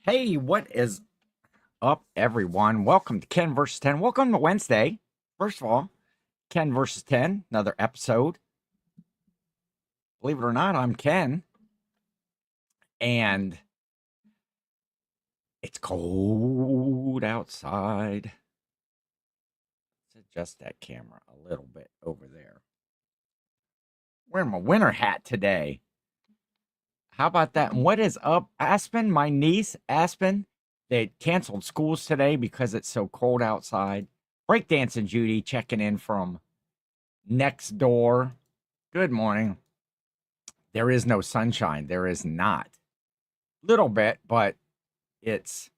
Hey, what is up, everyone? Welcome to Ken versus 10. Welcome to Wednesday. First of all, Ken versus 10, another episode. Believe it or not, I'm Ken, and it's cold outside. Let's adjust that camera a little bit over there. Wearing my winter hat today. How about that? And what is up, Aspen? My niece, Aspen, they canceled schools today because it's so cold outside. Breakdancing Judy checking in from next door. Good morning. There is no sunshine. There is not. Little bit, but it's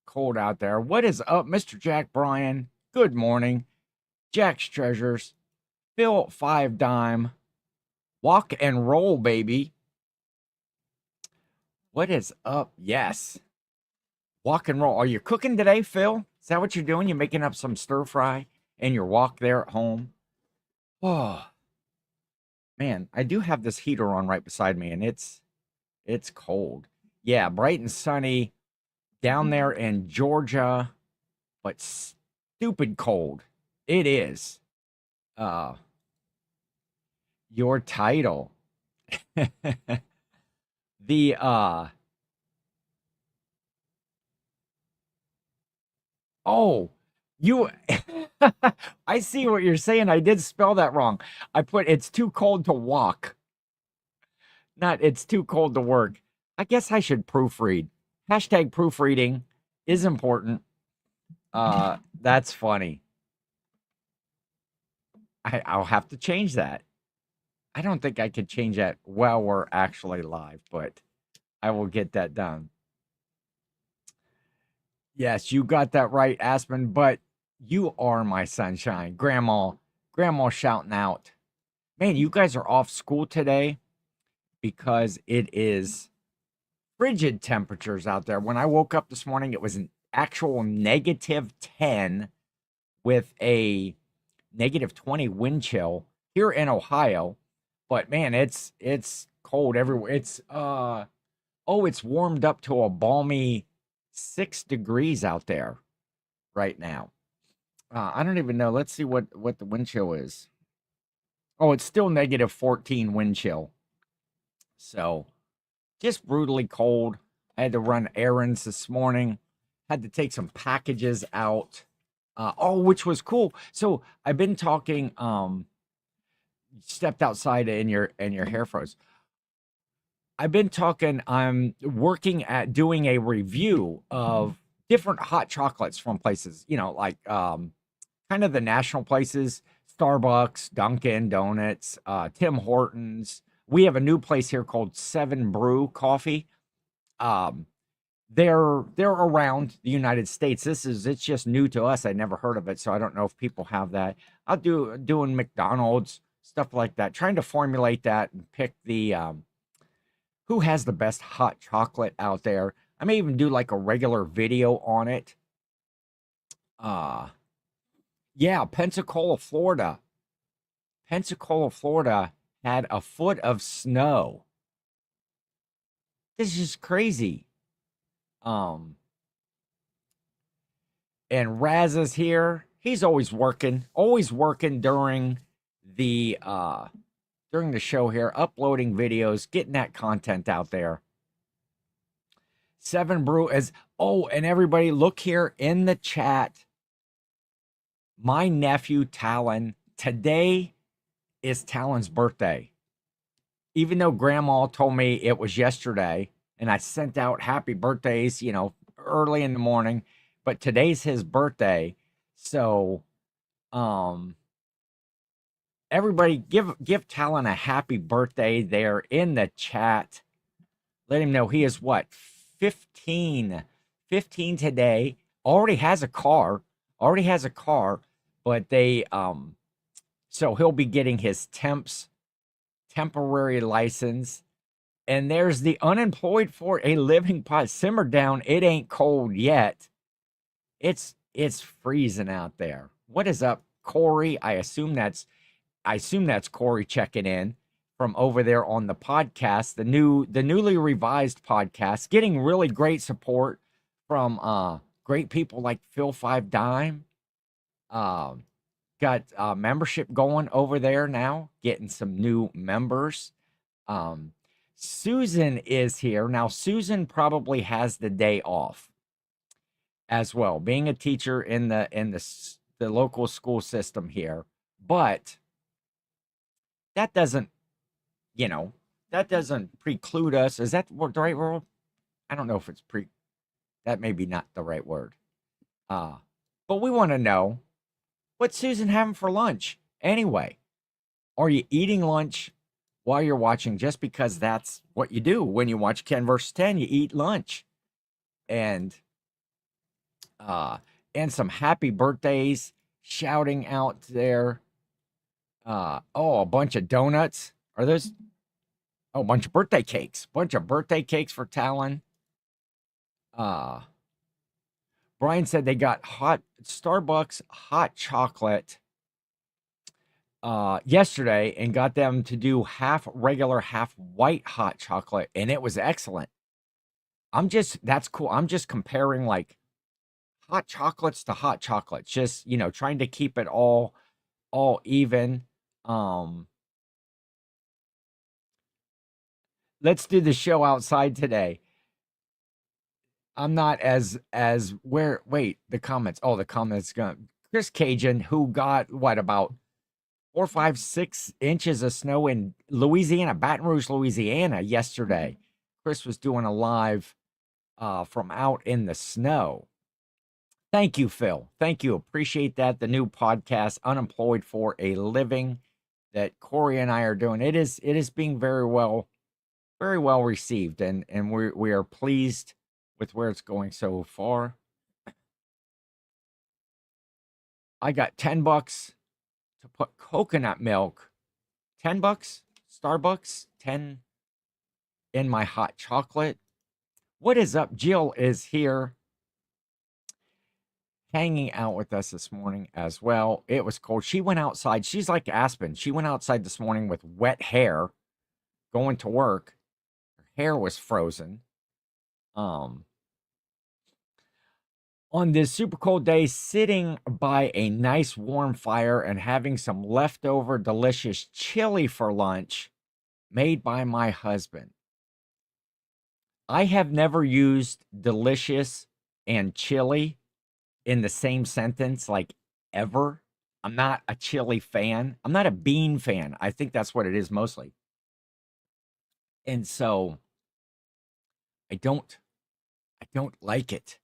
cold out there. What is up, Mr. Jack Bryan? Good morning. Jack's Treasures. Phil Five Dime. Walk and roll, baby. What is up? Yes. Walk and roll. Are you cooking today, Phil? Is that what you're doing? You're making up some stir fry and your walk there at home? Oh, man, I do have this heater on right beside me, and it's cold. Yeah, bright and sunny down there in Georgia, but stupid cold. It is. Uh your title. the oh, you I see what you're saying. I did spell that wrong. I put it's too cold to walk, not it's too cold to work. I guess I should proofread. Hashtag proofreading is important. That's funny. I'll have to change that. I don't think I could change that while we're actually live, but I will get that done. Yes, you got that right, Aspen, but you are my sunshine. Grandma shouting out. Man, you guys are off school today because it is frigid temperatures out there. When I woke up this morning, it was an actual -10 with a -20 wind chill here in Ohio. But man, it's cold everywhere. It's warmed up to a balmy 6 degrees out there right now. I don't even know. Let's see what the wind chill is. Oh, it's still -14 wind chill. So just brutally cold. I had to run errands this morning. Had to take some packages out. Which was cool. So I've been talking. Stepped outside and your hair froze. I've been talking. I'm working at doing a review of different hot chocolates from places, like kind of the national places, Starbucks, Dunkin' Donuts, Tim Hortons. We have a new place here called Seven Brew Coffee. Um, they're around the United States. It's just new to us. I never heard of it, so I don't know if people have that. I'll doing McDonald's stuff like that, trying to formulate that and pick the who has the best hot chocolate out there. I may even do like a regular video on it. Uh yeah, Pensacola, Florida. Pensacola, Florida had a foot of snow. This is crazy. Um and Raz is here. He's always working during the show here, uploading videos, getting that content out there. Seven Brew is and everybody look here in the chat. My nephew Talon, today is Talon's birthday. Even though grandma told me it was yesterday, and I sent out happy birthdays, early in the morning, but today's his birthday. So everybody give Talon a happy birthday there in the chat. Let him know he is what, 15 15 today. Already has a car, but they so he'll be getting his temporary license. And there's the unemployed for a living pot. Simmer down. It ain't cold yet. It's freezing out there. What is up, Corey? I assume that's Corey checking in. from over there on the podcast, the newly revised podcast, getting really great support from great people like Phil Five Dime. Um, got membership going over there now, getting some new members. Um, Susan is here now. Susan probably has the day off as well, being a teacher in the local school system here. But that doesn't, you know, that doesn't preclude us. Is that the right word? I don't know if it's that may be not the right word. Uh, but we want to know what's Susan having for lunch anyway. Are you eating lunch while you're watching just because that's what you do when you watch Ken versus 10? You eat lunch. And and some happy birthdays shouting out there. Oh, a bunch of donuts. Are those? Oh, a bunch of birthday cakes. Bunch of birthday cakes for Talon. Uh, Brian said they got hot Starbucks hot chocolate yesterday and got them to do half regular, half white hot chocolate, and it was excellent. That's cool. I'm just comparing like hot chocolates to hot chocolates, just trying to keep it all even. Um, let's do the show outside today. I'm not as where wait, the comments. Oh, the comments gone. Chris Cajun, who got what about 4, 5, 6 inches of snow in Louisiana, Baton Rouge, Louisiana yesterday. Chris was doing a live from out in the snow. Thank you, Phil. Thank you. Appreciate that. The new podcast, Unemployed for a Living, that Corey and I are doing. It is being very well received, and we are pleased with where it's going so far. I got $10 to put coconut milk, $10, Starbucks, 10 in my hot chocolate. What is up? Jill is here hanging out with us this morning as well. It was cold. She went outside. She's like Aspen. She went outside this morning with wet hair going to work. Her hair was frozen. On this super cold day, sitting by a nice warm fire and having some leftover delicious chili for lunch made by my husband. I have never used delicious and chili in the same sentence, like ever. I'm not a chili fan. I'm not a bean fan. I think that's what it is mostly. And so I don't like it.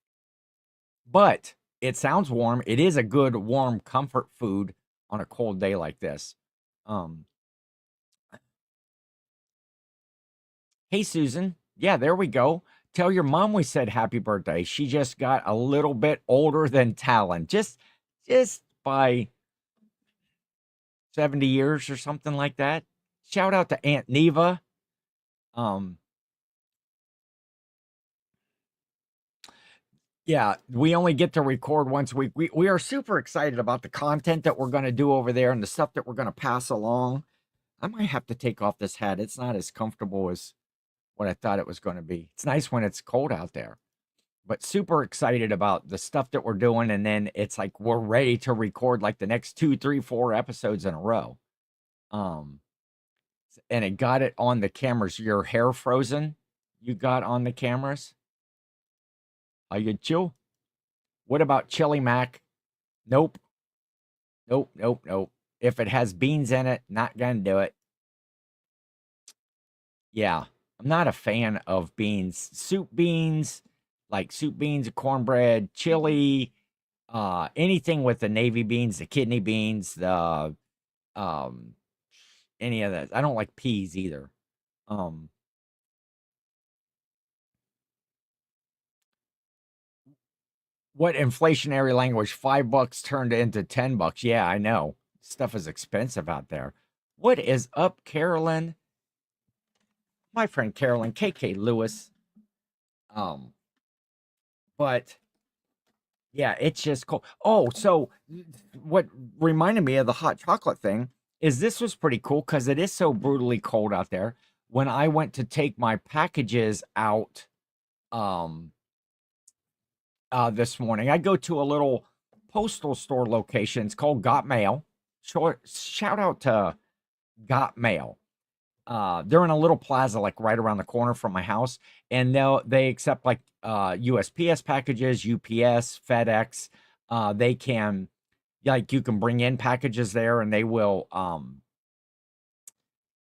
But it sounds warm. It is a good warm comfort food on a cold day like this. Hey, Susan. Yeah, there we go. Tell your mom we said happy birthday. She just got a little bit older than Talon, just by 70 years or something like that. Shout out to Aunt Neva. Yeah, we only get to record once a week. We are super excited about the content that we're going to do over there and the stuff that we're going to pass along. I might have to take off this hat. It's not as comfortable as what I thought it was going to be. It's nice when it's cold out there, but super excited about the stuff that we're doing. And then it's like we're ready to record like the next 2, 3, 4 episodes in a row. And it got it on the cameras. Your hair frozen? You got on the cameras? Are you chill? What about chili mac? Nope. Nope. If it has beans in it, not gonna do it. Yeah, I'm not a fan of beans. Soup beans, like soup beans, cornbread, chili, anything with the navy beans, the kidney beans, the any of that. I don't like peas either. What inflationary language? $5 turned into $10. Yeah, I know. Stuff is expensive out there. What is up, Carolyn? My friend Carolyn, KK Lewis. But yeah, it's just cold. Oh, so what reminded me of the hot chocolate thing is this was pretty cool because it is so brutally cold out there. When I went to take my packages out, um, this morning, I go to a little postal store location. It's called Got Mail. Short shout out to Got Mail. They're in a little plaza, like right around the corner from my house, and they accept like USPS packages, UPS, FedEx. They can like you can bring in packages there, and they will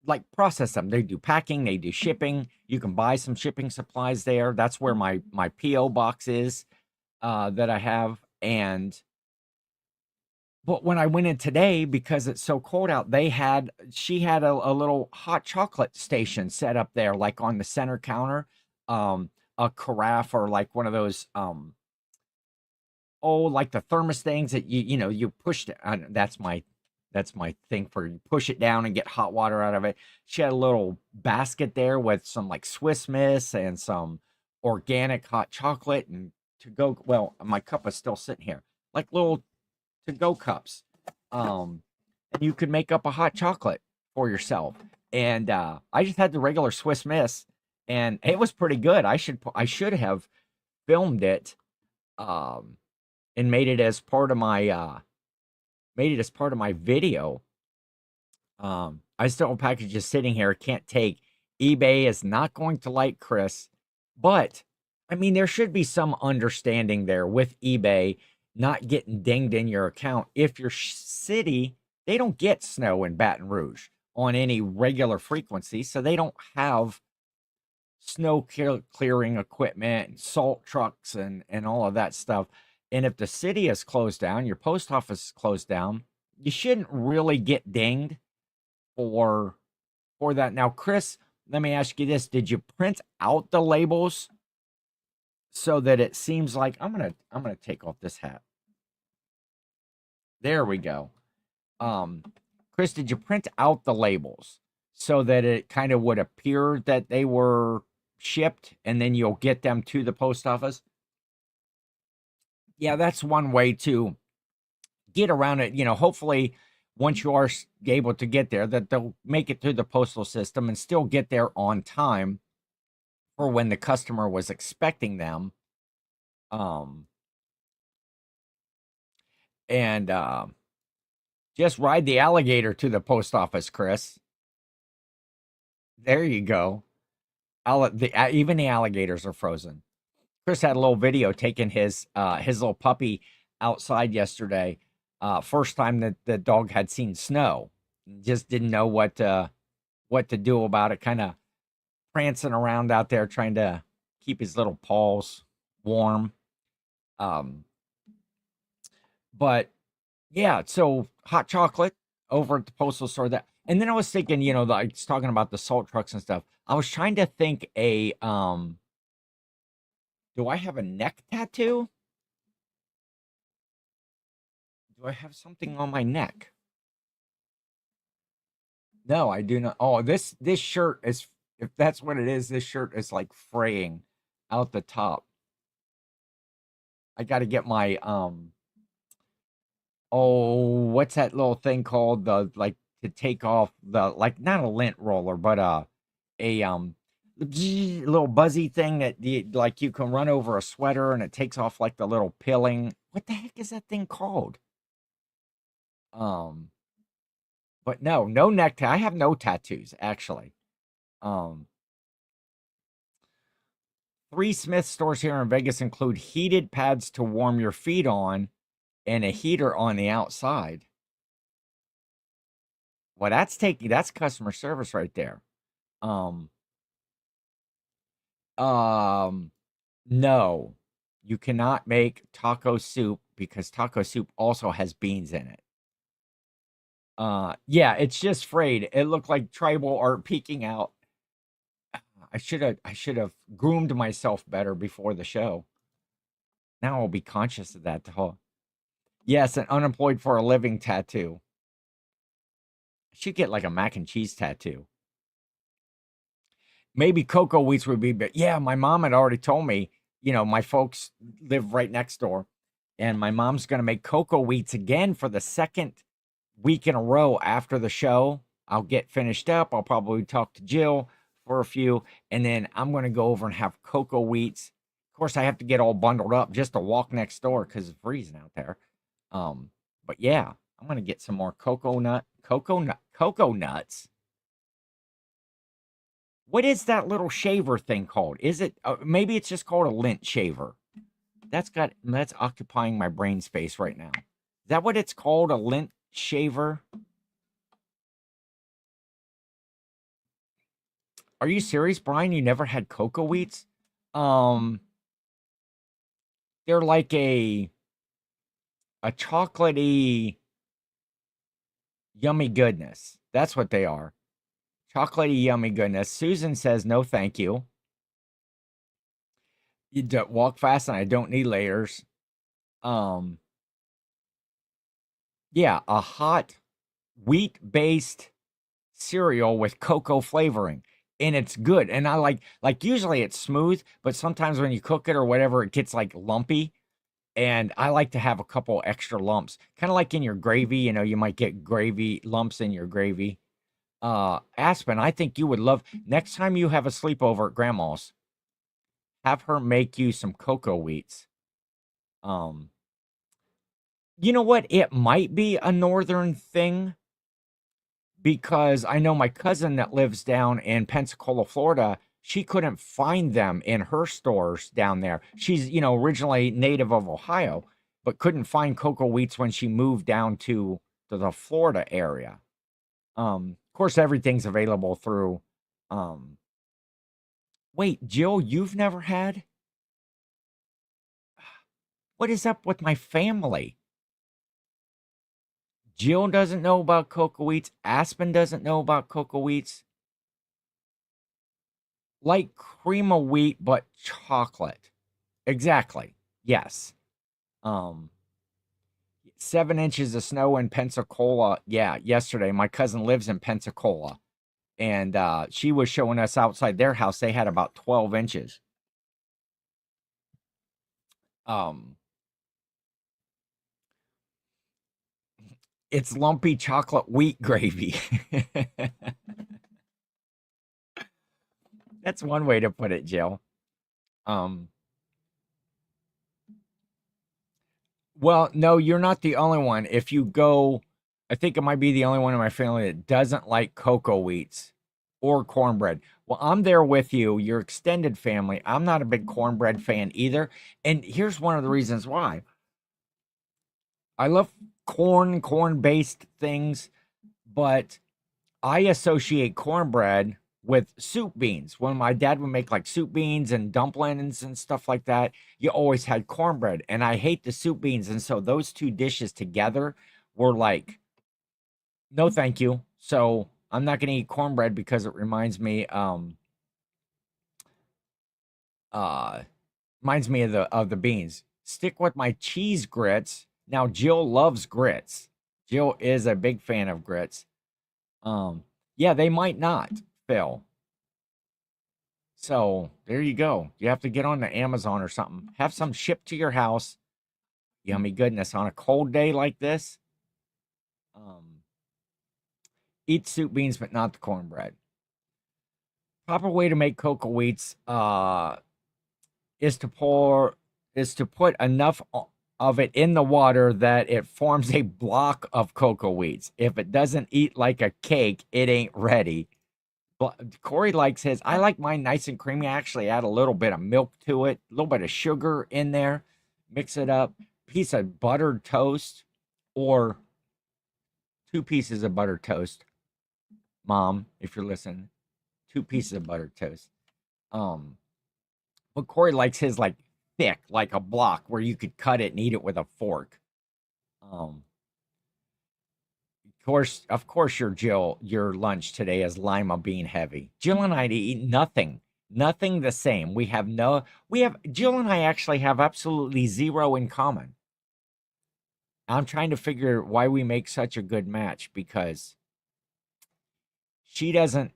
like process them. They do packing, they do shipping. You can buy some shipping supplies there. That's where my PO box is that I have. And but when I went in today, because it's so cold out, she had a little hot chocolate station set up there, like on the center counter, a carafe or like one of those, oh, like the thermos things that you push it. That's my thing for you push it down and get hot water out of it. She had a little basket there with some like Swiss Miss and some organic hot chocolate and to go. Well, my cup is still sitting here, like little to go cups. And you could make up a hot chocolate for yourself. And I just had the regular Swiss Miss, and it was pretty good. I should have filmed it, um, and made it as part of my video. I still have packages sitting here. Can't take. eBay is not going to like Chris, but I mean there should be some understanding there with eBay not getting dinged in your account if your city they don't get snow in Baton Rouge on any regular frequency, so they don't have snow clearing equipment and salt trucks and all of that stuff. And if the city is closed down, your post office is closed down, you shouldn't really get dinged for that. Now, Chris, let me ask you this: did you print out the labels so that it seems like I'm gonna take off this hat? There we go. Um, Chris, did you print out the labels so that it kind of would appear that they were shipped, and then you'll get them to the post office? Yeah, that's one way to get around it. Hopefully, once you are able to get there, that they'll make it through the postal system and still get there on time for when the customer was expecting them. Um, and just ride the alligator to the post office, Chris. There you go. Even the alligators are frozen. Chris had a little video taking his little puppy outside yesterday. First time that the dog had seen snow, just didn't know what to do about it. Kind of prancing around out there trying to keep his little paws warm. Um, but yeah, so hot chocolate over at the postal store. And then I was thinking, I was talking about the salt trucks and stuff. I was trying to think do I have a neck tattoo? Do I have something on my neck? No, I do not. Oh, this shirt is, if that's what it is, this shirt is like fraying out the top. I got to get my oh, what's that little thing called? The like to take off the like not a lint roller, but a little buzzy thing that like you can run over a sweater and it takes off like the little pilling. What the heck is that thing called? Um, but no necktie. I have no tattoos actually. Um, Three Smith stores here in Vegas include heated pads to warm your feet on and a heater on the outside. Well, that's customer service right there. Um, um, no, you cannot make taco soup because taco soup also has beans in it. Yeah, it's just frayed. It looked like tribal art peeking out. I should have groomed myself better before the show. Now I'll be conscious of that. Yes, an unemployed for a living tattoo. I should get like a mac and cheese tattoo. Maybe cocoa wheats would be, but yeah, my mom had already told me, my folks live right next door, and my mom's going to make cocoa wheats again for the second week in a row after the show. I'll get finished up. I'll probably talk to Jill for a few, and then I'm going to go over and have cocoa wheats. Of course, I have to get all bundled up just to walk next door because it's freezing out there. But yeah, I'm going to get some more cocoa nuts. What is that little shaver thing called? Is it maybe it's just called a lint shaver? That's occupying my brain space right now. Is that what it's called? A lint shaver? Are you serious, Brian? You never had cocoa wheats? Um, they're like a chocolatey yummy goodness. That's what they are. Chocolatey yummy goodness. Susan says no, thank you. You don't walk fast, and I don't need layers. Um, yeah, a hot wheat-based cereal with cocoa flavoring, and it's good. And I like usually it's smooth, but sometimes when you cook it or whatever, it gets like lumpy. And I like to have a couple extra lumps, kind of like in your gravy. You know, you might get gravy lumps in your gravy. Aspen, I think you would love next time you have a sleepover at grandma's, have her make you some cocoa wheats. Um, you know what? It might be a northern thing because I know my cousin that lives down in Pensacola, Florida, she couldn't find them in her stores down there. She's, originally native of Ohio, but couldn't find cocoa wheats when she moved down to the Florida area. Of course, everything's available through. Um, wait, Jill, you've never had? What is up with my family? Jill doesn't know about cocoa wheats. Aspen doesn't know about cocoa wheats. Like cream of wheat, but chocolate. Exactly. Yes. Um, 7 inches of snow in Pensacola. Yeah, yesterday. My cousin lives in Pensacola, and she was showing us outside their house. They had about 12 inches. Um, it's lumpy chocolate wheat gravy. That's one way to put it, Jill. Um, well, no, you're not the only one. If you go, I think it might be the only one in my family that doesn't like cocoa wheats or cornbread. Well, I'm there with you, your extended family. I'm not a big cornbread fan either. And here's one of the reasons why. I love corn-based things, but I associate cornbread with soup beans. When my dad would make like soup beans and dumplings and stuff like that, you always had cornbread. And I hate the soup beans. And so those two dishes together were like, no, thank you. So I'm not gonna eat cornbread because it uh reminds me of the beans. Stick with my cheese grits. Now Jill loves grits. Jill is a big fan of grits. Yeah, they might not, Phil. So there you go. You have to get on the Amazon or something. Have some shipped to your house. Yummy goodness on a cold day like this. Um, eat soup beans, but not the cornbread. Proper way to make cocoa wheats is to pour is to put enough of it in the water that it forms a block of cocoa wheats. If it doesn't eat like a cake, it ain't ready. Corey likes his. I like mine nice and creamy. I actually add a little bit of milk to it, a little bit of sugar in there, mix it up. Piece of buttered toast, or 2 pieces of buttered toast. Mom, if you're listening, 2 pieces of buttered toast. Um, but Corey likes his like thick, like a block, where you could cut it and eat it with a fork. Um, of course, your lunch today is lima bean heavy. Jill and I eat nothing the same. Jill and I actually have absolutely zero in common. I'm trying to figure why we make such a good match because she doesn't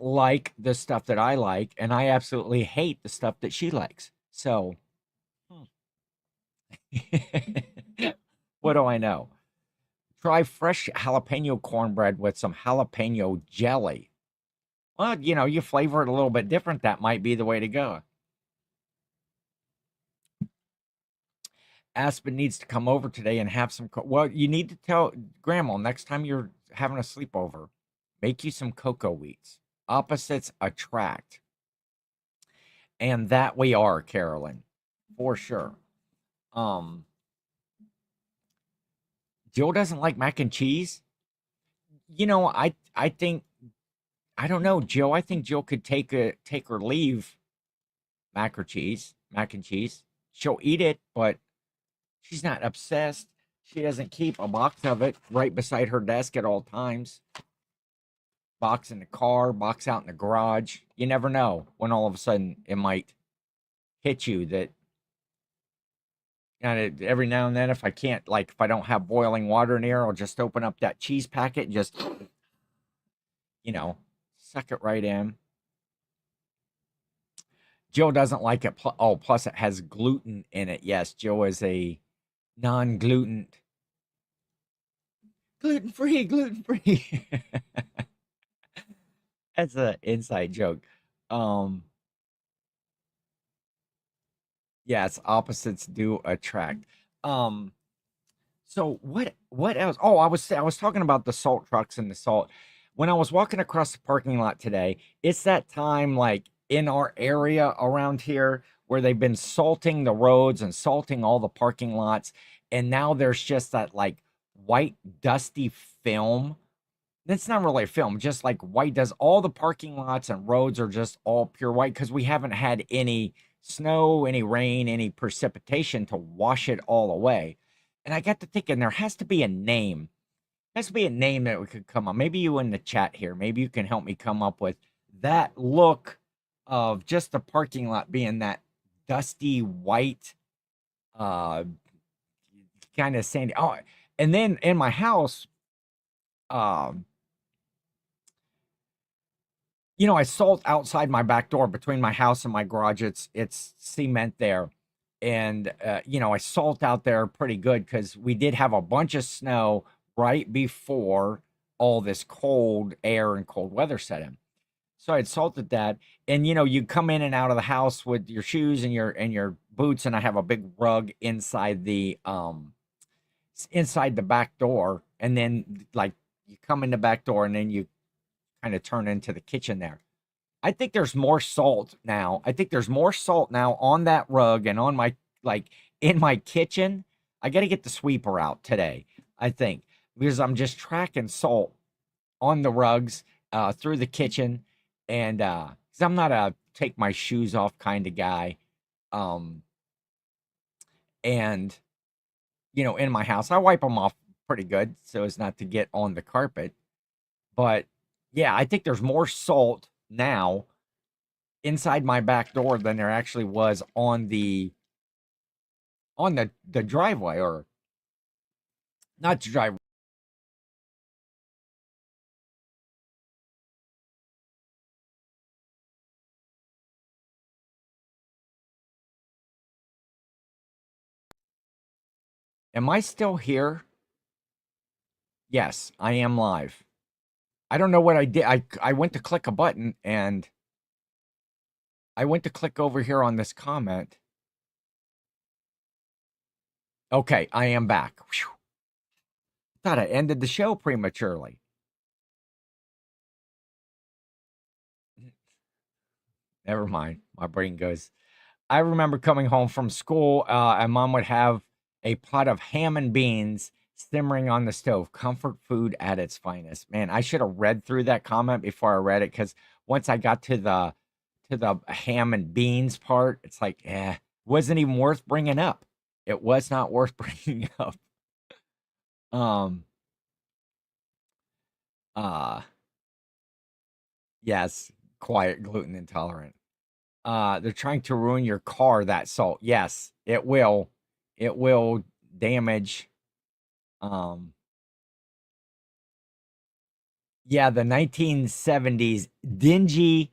like the stuff that I like, and I absolutely hate the stuff that she likes. So, what do I know? Try fresh jalapeno cornbread with some jalapeno jelly. Well, you flavor it a little bit different. That might be the way to go. Aspen needs to come over today and have some. Well, you need to tell Grandma next time you're having a sleepover, make you some cocoa wheats. Opposites attract. And that we are, Carolyn, for sure. Um, Jill doesn't like mac and cheese. I think I don't know, Jill. I think Jill could take or leave mac and cheese. She'll eat it, but she's not obsessed. She doesn't keep a box of it right beside her desk at all times. Box in the car, box out in the garage. You never know when all of a sudden it might hit you that and every now and then if I can't if I don't have boiling water in here, I'll just open up that cheese packet and just you know, suck it right in. Jill doesn't like it. Oh, plus it has gluten in it. Yes, Jill is a non-gluten, gluten-free, gluten-free. That's an inside joke. Um, yes, opposites do attract. Um, so what else? Oh, I was talking about the salt trucks and the salt. When I was walking across the parking lot today, it's that time in our area around here where they've been salting the roads and salting all the parking lots, and now there's just that white dusty film. It's not really a film, just white does all the parking lots and roads are just all pure white because we haven't had any snow, any rain, any precipitation to wash it all away. And I got to thinking there has to be a name. There has to be a name that we could come up. Maybe you in the chat here, maybe you can help me come up with that look of just the parking lot being that dusty white, uh, kind of sandy. Oh, and then in my house, um, I salt outside my back door between my house and my garage. It's cement there. And I salt out there pretty good because we did have a bunch of snow right before all this cold air and cold weather set in. So I had salted that. And you come in and out of the house with your shoes and your boots, and I have a big rug inside the back door. And then you come in the back door and then you kind of turn into the kitchen there. I think there's more salt now. I think there's more salt now on that rug and on my in my kitchen. I got to get the sweeper out today, I think, because I'm just tracking salt on the rugs through the kitchen and cuz I'm not a take my shoes off kind of guy. Um and in my house, I wipe them off pretty good so as not to get on the carpet. But yeah, I think there's more salt now inside my back door than there actually was on the driveway, or not the driveway. Am I still here? Yes, I am live. I don't know what I did. I went to click a button and I went to click over here on this comment. Okay, I am back. Whew. Thought I ended the show prematurely. Never mind. My brain goes. I remember coming home from school, and mom would have a pot of ham and beans simmering on the stove. Comfort food at its finest. Man, I should have read through that comment before I read it because once I got to the ham and beans part, it's wasn't even worth bringing up. It was not worth bringing up. Um, uh, yes, quiet, gluten intolerant. They're trying to ruin your car, that salt. Yes, it will. It will damage. Um, yeah, the 1970s dinginess,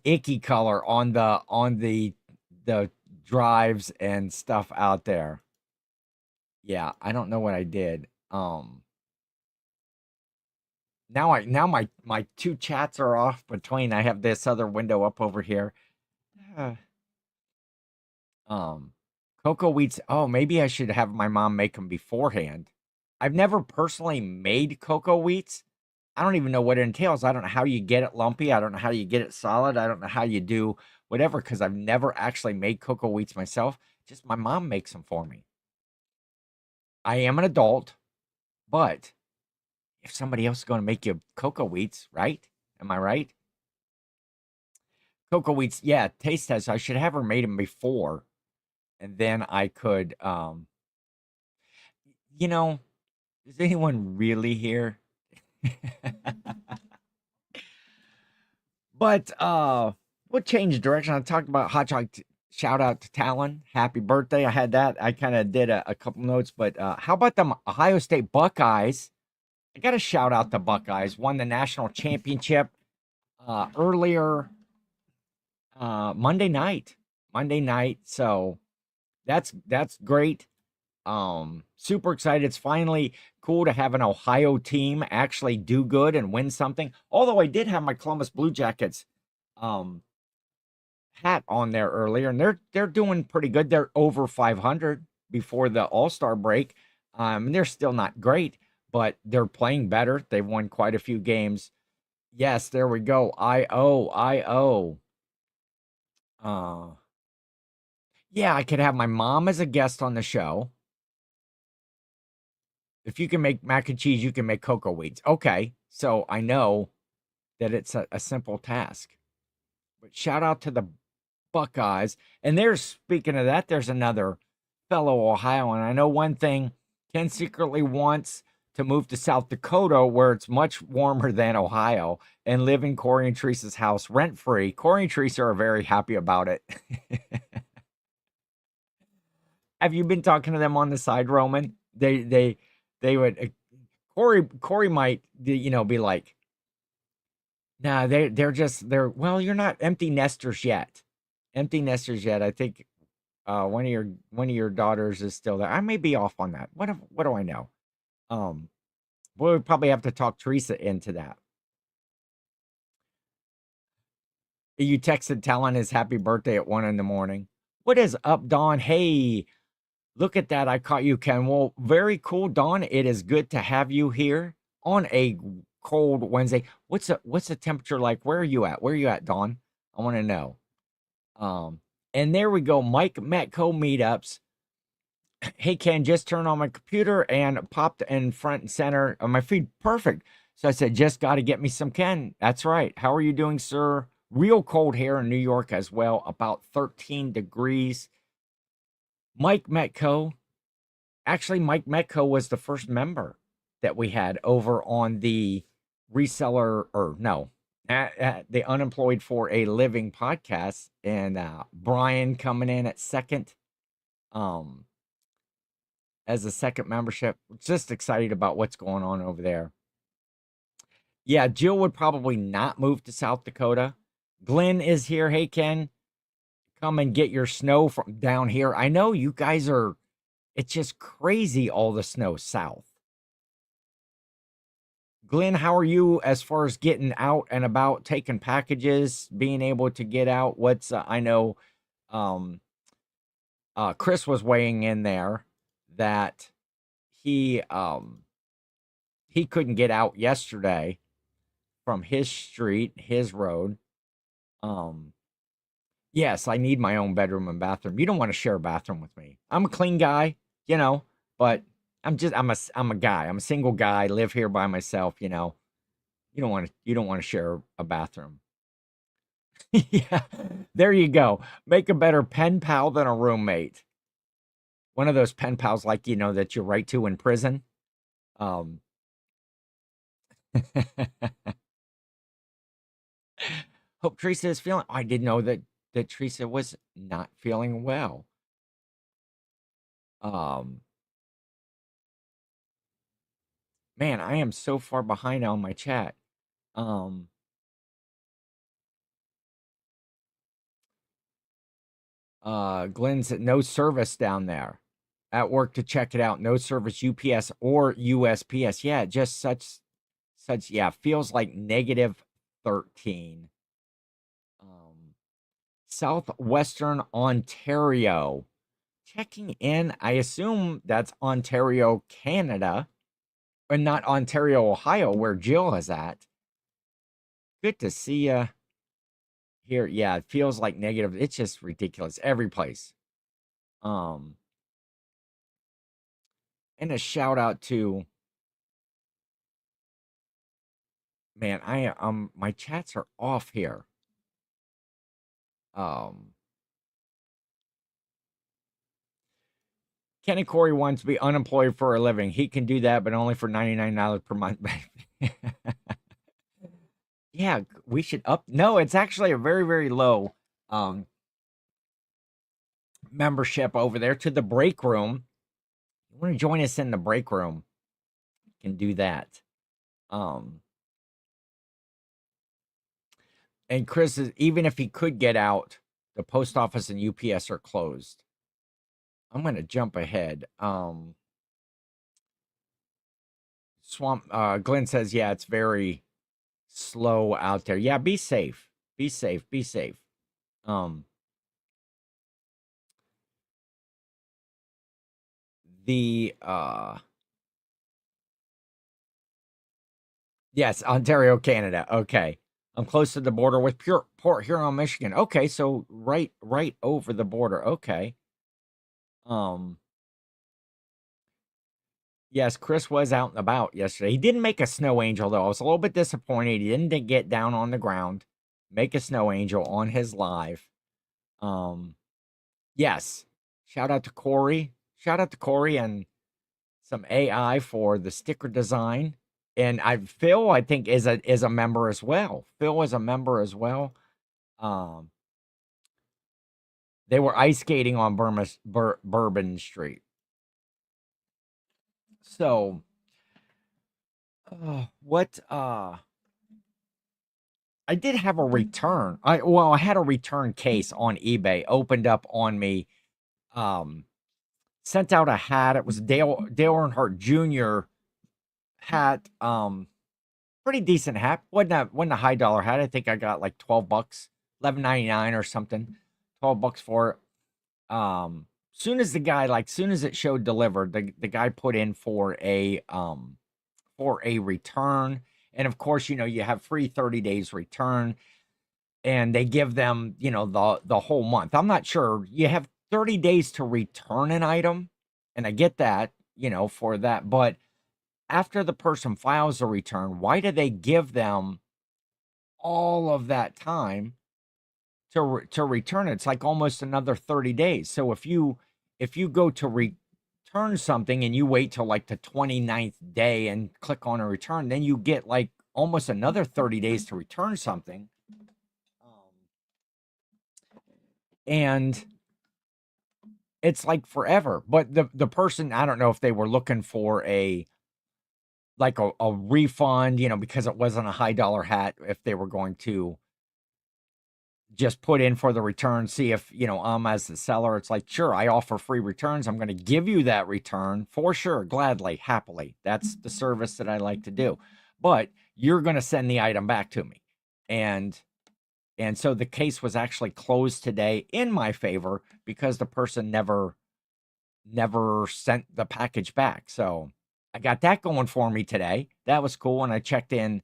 icky color on the drives and stuff out there. Yeah, I don't know what I did. Um, now my two chats are off between. I have this other window up over here. Uh, Um, cocoa wheats. Oh, maybe I should have my mom make them beforehand. I've never personally made cocoa wheats. I don't even know what it entails. I don't know how you get it lumpy. I don't know how you get it solid. I don't know how you do whatever because I've never actually made cocoa wheats myself. Just my mom makes them for me. I am an adult, but if somebody else is going to make you cocoa wheats, right? Am I right? Cocoa wheats, yeah, taste test. I should have her made them before, and then I could, you know, is anyone really here? But we'll change direction. I talked about hot chocolate. Shout out to Talon. Happy birthday. I had that. I kind of did a couple notes, but how about them Ohio State Buckeyes? I got to shout out the Buckeyes. Won the national championship earlier Monday night. Monday night. So that's great. Super excited. It's finally cool to have an Ohio team actually do good and win something. Although I did have my Columbus Blue Jackets um hat on there earlier, and they're doing pretty good. They're over 500 before the All-Star break. And they're still not great, but they're playing better. They've won quite a few games. Yes, there we go. I O. Uh yeah, I could have my mom as a guest on the show. If you can make mac and cheese, you can make cocoa wheats. Okay, so I know that it's a simple task. But shout out to the Buckeyes. And there's, speaking of that, there's another fellow Ohioan. I know one thing, Ken secretly wants to move to South Dakota where it's much warmer than Ohio and live in Corey and Teresa's house rent free. Corey and Teresa are very happy about it. Have you been talking to them on the side, Roman? They would Corey might be like, nah, they're well, you're not empty nesters yet. Empty nesters yet. I think one of your daughters is still there. I may be off on that. What do I know? Um, we'll probably have to talk Teresa into that. You texted telling his happy birthday at 1 in the morning. What is up, Dawn? Hey, look at that. I caught you, Ken. Well, very cool, Dawn. It is good to have you here on a cold Wednesday. What's the temperature like? Where are you at? Where are you at, Dawn? I want to know. Um, and there we go. Mike Metco meetups. Hey, Ken, just turned on my computer and popped in front and center of my feed. Perfect. So I said, just got to get me some Ken. That's right. How are you doing, sir? Real cold here in New York as well, about 13 degrees. Mike Metco. Actually, Mike Metco was the first member that we had over on the reseller, or no, at the Unemployed for a Living podcast. And Brian coming in at second. Um, as a second membership. Just excited about what's going on over there. Yeah, Jill would probably not move to South Dakota. Glenn is here. Hey, Ken, come and get your snow from down here. I know you guys are, it's just crazy all the snow south. Glenn, how are you as far as getting out and about, taking packages, being able to get out? I know um, Chris was weighing in there that he he couldn't get out yesterday from his street, his road. Um, yes, I need my own bedroom and bathroom. You don't want to share a bathroom with me. I'm a clean guy, but I'm a guy. I'm a single guy, live here by myself. You don't want to share a bathroom. Yeah. There you go. Make a better pen pal than a roommate. One of those pen pals like that you write to in prison. Um Hope Teresa is feeling. I didn't know that Teresa was not feeling well. Um, man, I am so far behind on my chat. Um, Glenn said no service down there. at work to check it out. No service UPS or USPS. Yeah, just such yeah, feels like negative 13. Um, Southwestern Ontario. Checking in. I assume that's Ontario, Canada, and not Ontario, Ohio, where Jill is at. Good to see you here. Yeah, it feels like negative. It's just ridiculous. Every place. Um, and a shout out to man, I my chats are off here. Um Kenny Corey wants to be unemployed for a living. He can do that, but only for $99 per month. Yeah, we should up. No, it's actually a very, very low um membership over there to the break room. You want to join us in the break room? You can do that. Um and Chris is even if he could get out, the post office and UPS are closed. I'm gonna jump ahead. Swamp Glenn says, yeah, it's very slow out there. Yeah, be safe. Be safe. Be safe. Um the yes, Ontario, Canada. Okay. I'm close to the border with Port Huron, Michigan. Okay, so right over the border. Okay. Um yes, Chris was out and about yesterday. He didn't make a snow angel though. I was a little bit disappointed. He didn't get down on the ground, make a snow angel on his live. Um yes. Shout out to Corey. Shout out to Corey and some AI for the sticker design. And Phil, I think, is a member as well. Phil is a member as well. Um, they were ice skating on Bourbon Street. So, what? I did have a return. I had a return case on eBay opened up on me. Um, Sent out a hat. It was Dale Earnhardt Jr. hat. Pretty decent hat. Wasn't a high dollar hat. I think I got like $12, 11.99 or something. $12 for it. Soon as the guy soon as it showed delivered, the guy put in for a return. And of course, you have free 30 days return and they give them, the whole month. I'm not sure. You have 30 days to return an item, and I get that, for that, but after the person files a return, why do they give them all of that time to return it? It's like almost another 30 days. So if you go to return something and you wait till like the 29th day and click on a return, then you get like almost another 30 days to return something. And it's like forever. But the person, I don't know if they were looking for a refund, because it wasn't a high dollar hat, if they were going to just put in for the return, see if, as the seller, it's like, sure, I offer free returns. I'm going to give you that return for sure, gladly, happily. That's the service that I like to do. But you're going to send the item back to me. And so the case was actually closed today in my favor because the person never sent the package back. So I got that going for me today. That was cool. And I checked in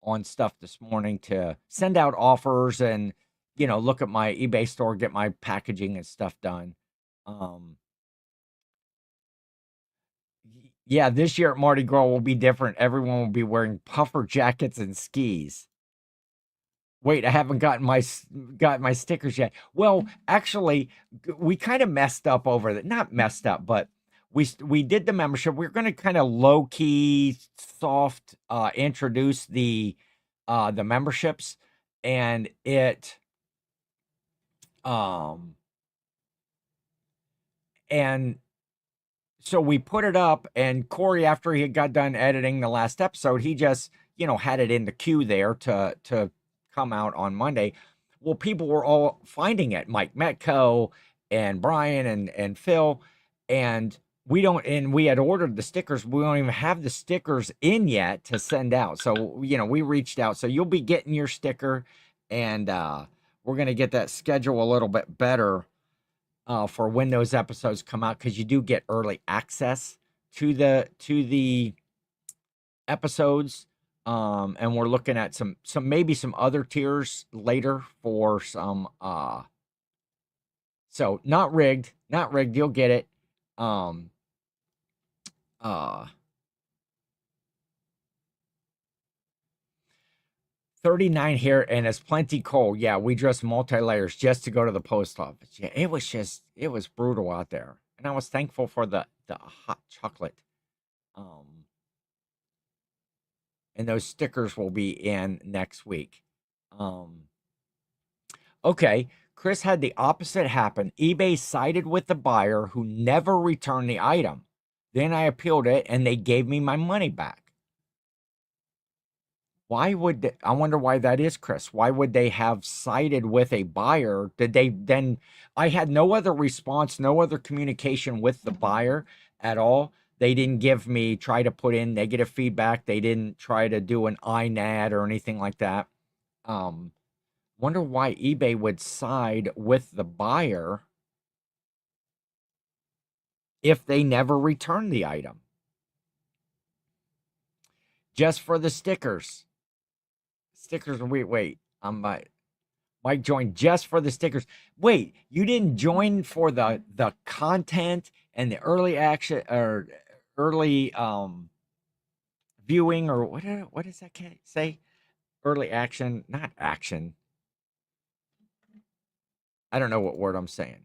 on stuff this morning to send out offers and, look at my eBay store, get my packaging and stuff done. Yeah, this year at Mardi Gras will be different. Everyone will be wearing puffer jackets and skis. Wait, I haven't got my stickers yet. Well, actually, we kind of messed up over that. Not messed up, but we did the membership. We're going to kind of low key, soft introduce the memberships, and it and so we put it up, and Corey, after he got done editing the last episode, he just had it in the queue there to come out on Monday. Well, people were all finding it, Mike Metco and Brian and Phil, and we don't, and we had ordered the stickers. We don't even have the stickers in yet to send out. So, we reached out. So you'll be getting your sticker, and we're going to get that schedule a little bit better for when those episodes come out, because you do get early access to the episodes. And we're looking at some maybe some other tiers later for some so not rigged, you'll get it. um uh 39 here, and it's plenty cold. Yeah, we dressed multi-layers just to go to the post office. Yeah, it was brutal out there, and I was thankful for the hot chocolate. um and those stickers will be in next week. um Okay, Chris had the opposite happen. eBay sided with the buyer who never returned the item. Then I appealed it and they gave me my money back. I wonder why that is, Chris? Why would they have sided with a buyer? Did they then? I had no other response, no other communication with the buyer at all. They didn't try to put in negative feedback. They didn't try to do an INAD or anything like that. Um, Wonder why eBay would side with the buyer if they never return the item. Just for the stickers. Stickers, wait. Mike joined just for the stickers. Wait, you didn't join for the content and the early action or early viewing, or what does that say? Early action, not action. I don't know what word I'm saying.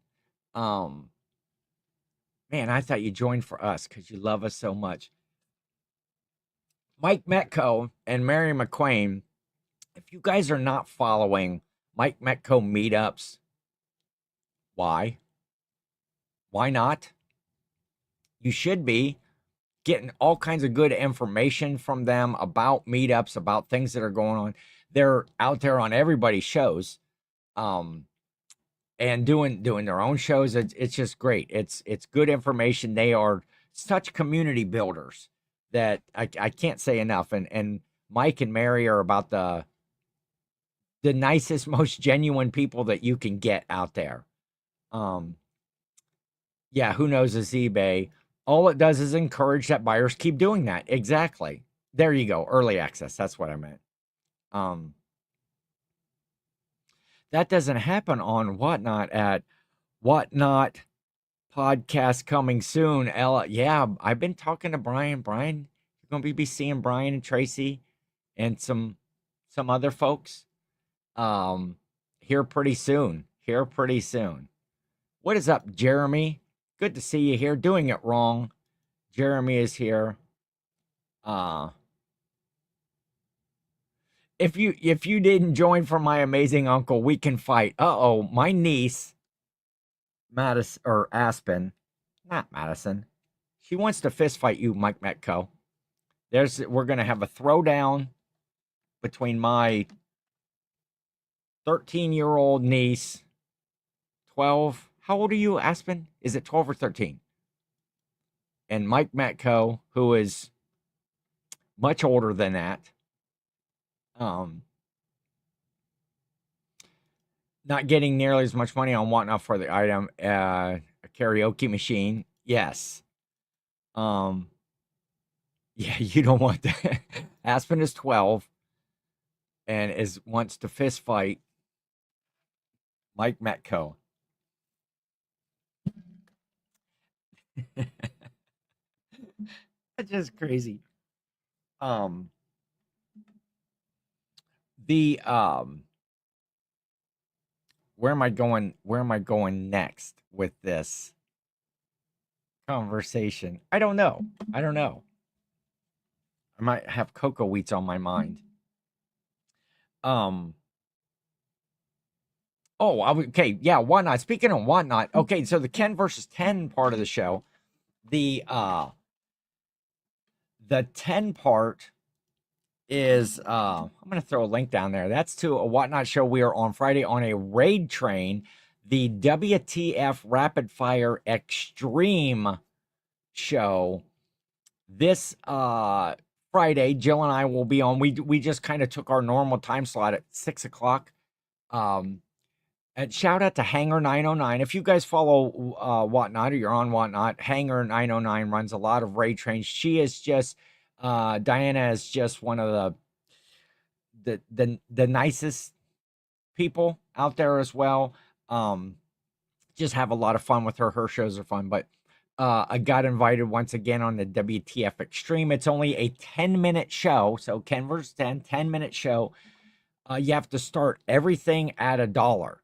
Um Man, I thought you joined for us because you love us so much. Mike Metco and Mary McQueen, if you guys are not following Mike Metco meetups, why? Why not? You should be getting all kinds of good information from them about meetups, about things that are going on. They're out there on everybody's shows, and doing their own shows. It's just great. It's good information. They are such community builders that I can't say enough. And Mike and Mary are about the nicest, most genuine people that you can get out there. Yeah, who knows is eBay. All it does is encourage that buyers keep doing that. Exactly. There you go. Early access. That's what I meant. Um, that doesn't happen on Whatnot at Whatnot podcast coming soon. Ella, yeah, I've been talking to Brian. Brian, you're gonna be seeing Brian and Tracy and some other folks. Um, Here pretty soon. Here pretty soon. What is up, Jeremy? Good to see you here. Doing it wrong. Jeremy is here. Uh if you didn't join for my amazing uncle, we can fight. Uh-oh, my niece, Madison or Aspen, not Madison. She wants to fist fight you, Mike Metco. We're gonna have a throwdown between my 13-year-old niece, 12. How old are you, Aspen? Is it 12 or 13? And Mike Metco, who is much older than that. Not getting nearly as much money on Whatnot for the item. A karaoke machine. Yes. Yeah, you don't want that. Aspen is 12 and wants to fist fight Mike Metco. That's just crazy. The Where am I going? Where am I going next with this conversation? I don't know. I don't know. I might have cocoa wheats on my mind. Oh, okay. Yeah, Whatnot. Speaking of Whatnot, okay, so the Ken versus 10 part of the show, the 10 part is I'm gonna throw a link down there. That's to a Whatnot show. We are on Friday on a raid train, the WTF Rapid Fire Extreme show this Friday. Jill and I will be on. We just kind of took our normal time slot at 6 o'clock. And shout out to Hanger 909. If you guys follow Whatnot or you're on Whatnot, Hanger 909 runs a lot of raid trains. She is just Diana is just one of the nicest people out there as well. Just have a lot of fun with her. Her shows are fun, but I got invited once again on the WTF Extreme. It's only a 10-minute show, so Ken versus 10-minute show. You have to start everything at $1,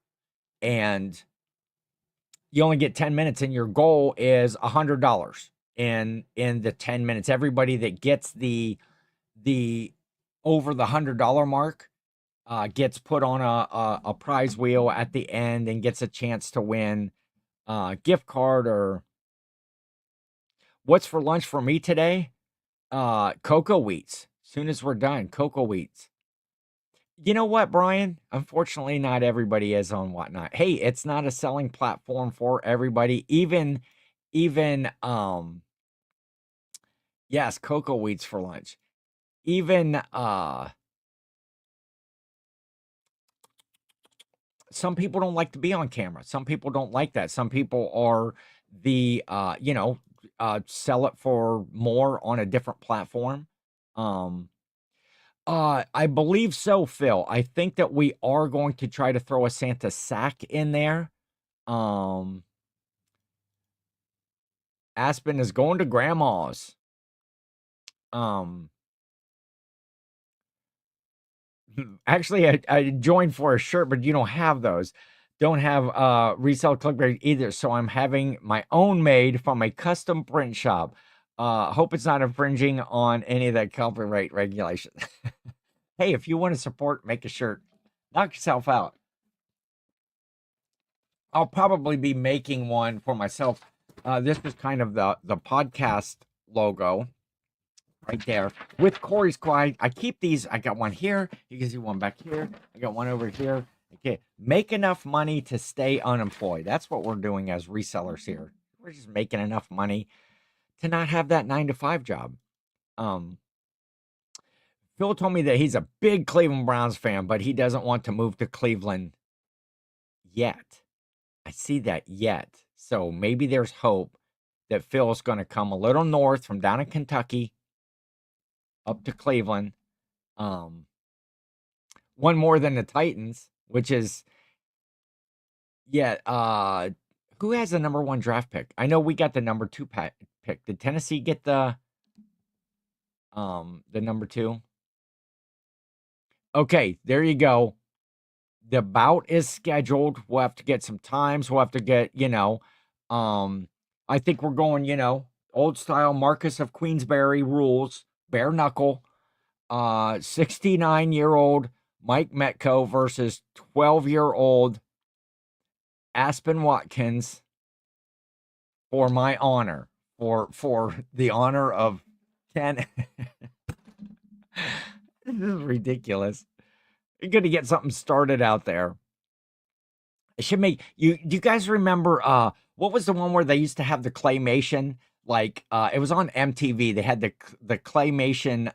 and you only get 10 minutes, and your goal is $100 in the 10 minutes. Everybody that gets the over the $100 mark gets put on a prize wheel at the end and gets a chance to win a gift card. Or what's for lunch for me today? Cocoa wheats. Soon as we're done, cocoa wheats. You know what, Brian? Unfortunately, not everybody is on Whatnot. Hey, it's not a selling platform for everybody. Even yes, cocoa wheats for lunch. Even some people don't like to be on camera. Some people don't like that. Some people are the sell it for more on a different platform. I believe so, Phil. I think that we are going to try to throw a Santa sack in there. Aspen is going to grandma's. Actually, I joined for a shirt, but you don't have those. Don't have resale clickbait either. So I'm having my own made from a custom print shop. Hope it's not infringing on any of that copyright regulation. Hey, if you want to support, make a shirt. Knock yourself out. I'll probably be making one for myself. This is kind of the podcast logo right there with Corey's Quiet. I keep these. I got one here. You can see one back here. I got one over here. Okay, make enough money to stay unemployed. That's what we're doing as resellers here. We're just making enough money to not have that 9-to-5 job. Phil told me that he's a big Cleveland Browns fan, but he doesn't want to move to Cleveland yet. I see that yet. So maybe there's hope that Phil's going to come a little north from down in Kentucky up to Cleveland. One more than the Titans, which is, yeah, who has the number 1 draft pick? I know we got the number 2 pick. Did Tennessee get the number 2? Okay, there you go. The bout is scheduled. We'll have to get some times. We'll have to get, I think we're going, old style Marcus of Queensberry rules, bare knuckle. 69-year-old Mike Metco versus 12-year-old Aspen Watkins for my honor, for the honor of Ken. This is ridiculous. You're going to get something started out there. I should make you. Do you guys remember what was the one where they used to have the claymation? Like it was on MTV. They had the claymation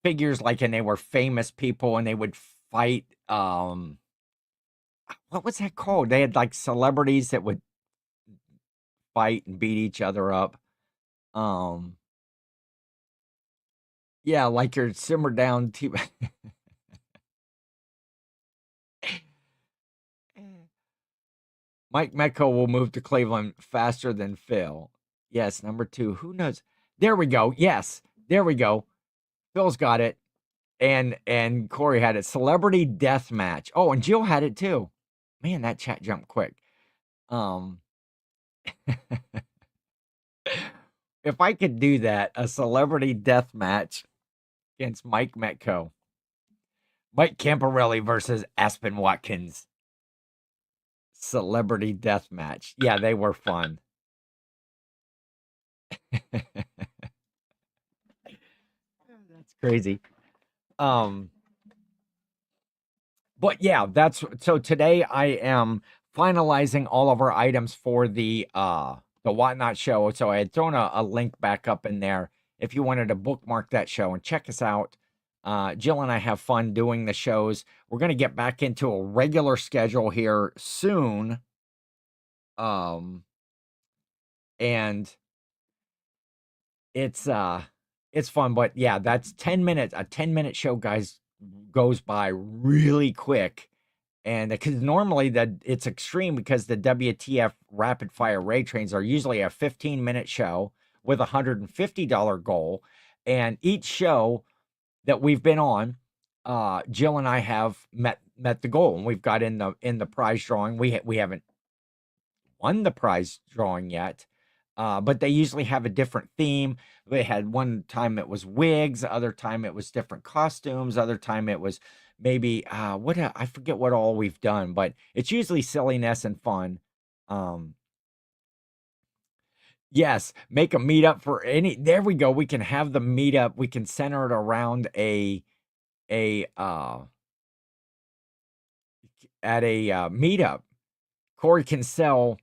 figures, like, and they were famous people, and they would fight. What was that called? They had like celebrities that would fight and beat each other up. Yeah, like your simmer down TV. Mike Metco will move to Cleveland faster than Phil. Yes, number 2. Who knows? There we go. Yes, there we go. Phil's got it, and Corey had it. Celebrity death match. Oh, and Jill had it too. Man, that chat jumped quick. If I could do that, a celebrity death match against Mike Metco. Mike Camparelli versus Aspen Watkins. Celebrity death match. Yeah, they were fun. That's crazy. But yeah, so today I am finalizing all of our items for the the Whatnot show. So I had thrown a link back up in there if you wanted to bookmark that show and check us out. Jill and I have fun doing the shows. We're going to get back into a regular schedule here soon. And it's fun, but yeah, that's 10 minutes. A 10-minute show, guys, goes by really quick. And because normally it's extreme because the WTF rapid fire raid trains are usually a 15-minute show with a $150 goal. And each show that we've been on, Jill and I have met the goal, and we've got in the prize drawing. We haven't won the prize drawing yet, but they usually have a different theme. They had one time it was wigs, other time it was different costumes, other time it was maybe I forget what all we've done, but it's usually silliness and fun. Yes, make a meetup for any. There we go. We can have the meetup. We can center it around a meetup. Corey can sell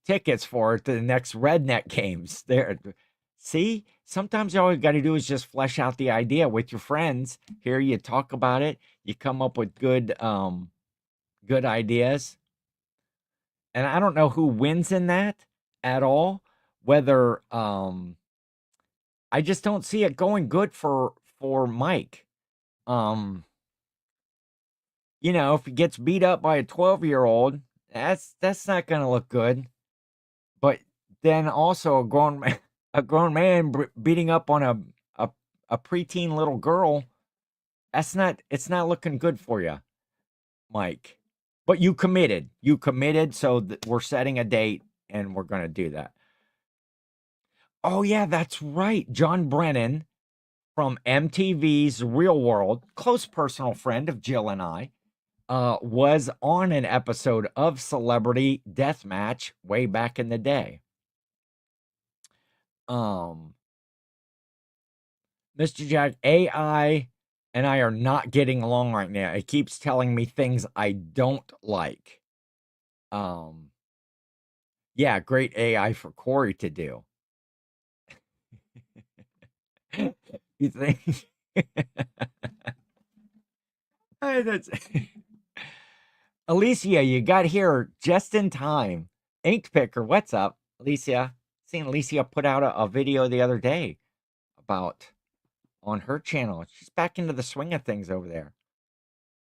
tickets for it to the next redneck games. There, see, sometimes all you got to do is just flesh out the idea with your friends. Here, you talk about it. You come up with good ideas. And I don't know who wins in that at all. Whether I just don't see it going good for Mike. If he gets beat up by a 12-year-old, that's not going to look good. But then also a grown man beating up on a preteen little girl, it's not looking good for you, Mike. But you committed, so we're setting a date and we're going to do that. Oh yeah, that's right. John Brennan from MTV's Real World, close personal friend of Jill and I, was on an episode of Celebrity Deathmatch way back in the day. Mr. Jack, AI and I are not getting along right now. It keeps telling me things I don't like. Yeah, great AI for Corey to do. You think? That's Alicia, you got here just in time. Ink Picker, what's up, Alicia? Seen Alicia put out a video the other day about on her channel. She's back into the swing of things over there.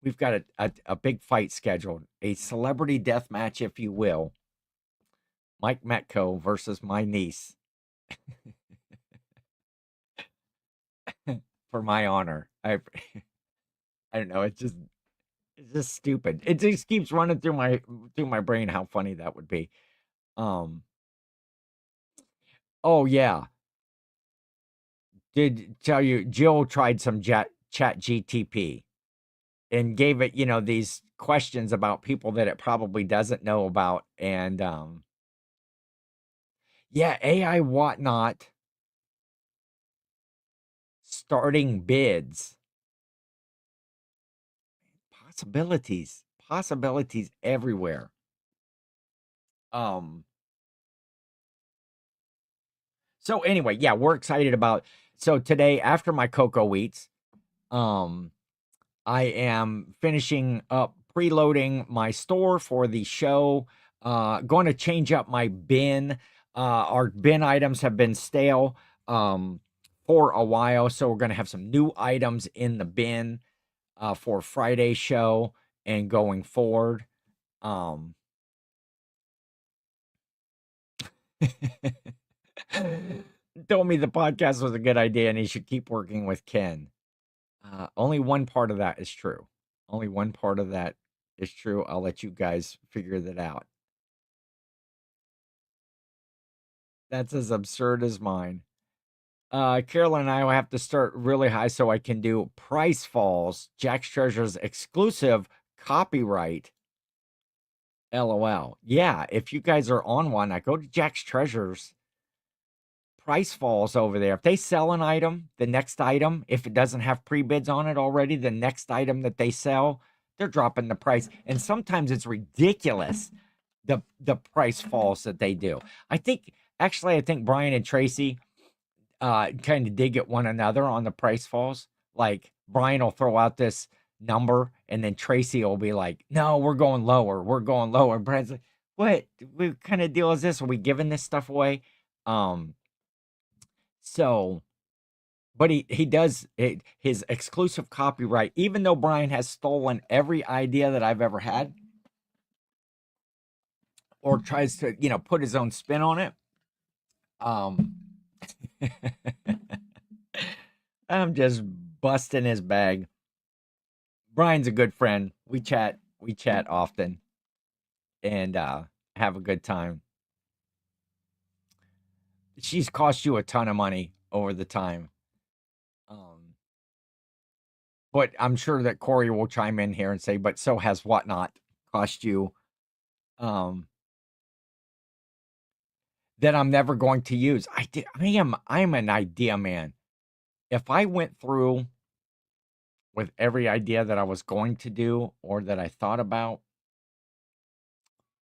We've got a big fight scheduled, a celebrity death match, if you will. Mike Metco versus my niece. For my honor. I don't know. It's just stupid. It just keeps running through my brain how funny that would be. Oh yeah. Did tell you Jill tried some chat GTP and gave it, these questions about people that it probably doesn't know about. And yeah, AI Whatnot starting bids. Possibilities everywhere. So anyway, yeah, we're excited about. So today, after my cocoa eats, I am finishing up preloading my store for the show. Going to change up my bin. Our bin items have been stale for a while, so we're going to have some new items in the bin for Friday's show and going forward. Told me the podcast was a good idea and he should keep working with Ken. Only one part of that is true. Only one part of that is true. I'll let you guys figure that out. That's as absurd as mine. Carolyn and I will have to start really high so I can do Price Falls, Jack's Treasure's exclusive copyright. LOL. Yeah, if you guys are on one, I go to Jack's Treasures. Price Falls over there. If they sell an item, the next item, if it doesn't have pre-bids on it already, the next item that they sell, they're dropping the price. And sometimes it's ridiculous, the price falls that they do. I think Actually, I think Brian and Tracy kind of dig at one another on the price falls. Like Brian will throw out this number, and then Tracy will be like, "No, we're going lower. We're going lower." Brian's like, "What? What kind of deal is this? Are we giving this stuff away?" Um, so, but he does it, his exclusive copyright. Even though Brian has stolen every idea that I've ever had, or tries to put his own spin on it. Um, I'm just busting his bag. Brian's a good friend. We chat often and have a good time. She's cost you a ton of money over the time. Um, but I'm sure that Corey will chime in here and say, but so has whatnot cost you um that I'm never going to use. I'm an idea man. If I went through with every idea that I was going to do or that I thought about,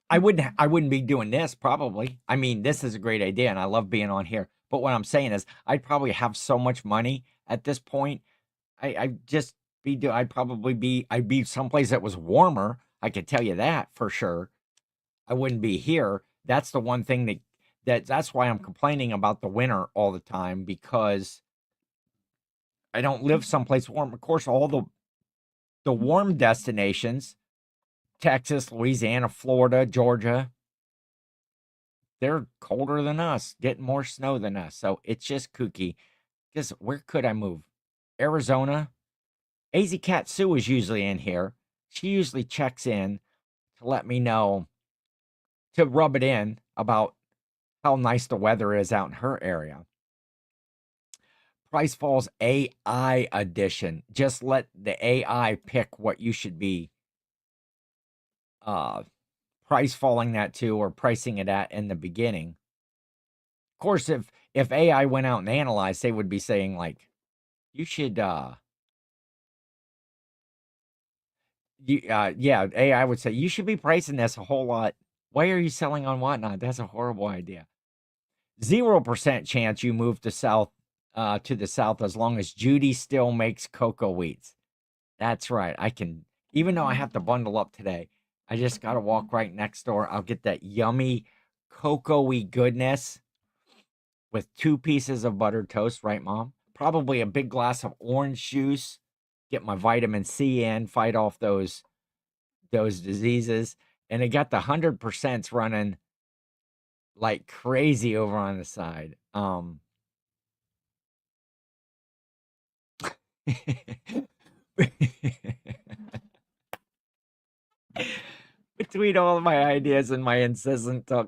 I wouldn't be doing this probably. I mean, this is a great idea and I love being on here. But what I'm saying is I'd probably have so much money at this point. I just I'd be someplace that was warmer. I could tell you that for sure. I wouldn't be here. That's the one thing that's why I'm complaining about the winter all the time, because I don't live someplace warm. Of course, all the warm destinations, Texas, Louisiana, Florida, Georgia, they're colder than us, getting more snow than us. So it's just kooky. Because where could I move? Arizona. AZ Cat Sue is usually in here. She usually checks in to let me know, to rub it in about how nice the weather is out in her area. Price Falls AI edition. Just let the AI pick what you should be uh price falling that to, or pricing it at in the beginning. Of course, if AI went out and analyzed, they would be saying like, you should yeah, AI would say you should be pricing this a whole lot. Why are you selling on whatnot? That's a horrible idea. 0% chance you move to the south as long as Judy still makes cocoa wheats. That's right. I can, even though I have to bundle up today, I just got to walk right next door. I'll get that yummy cocoa-y goodness with 2 pieces of buttered toast, right, Mom? Probably a big glass of orange juice. Get my vitamin C in, fight off those diseases. And it got the 100% running like crazy over on the side. Between all of my ideas and my incessant talk,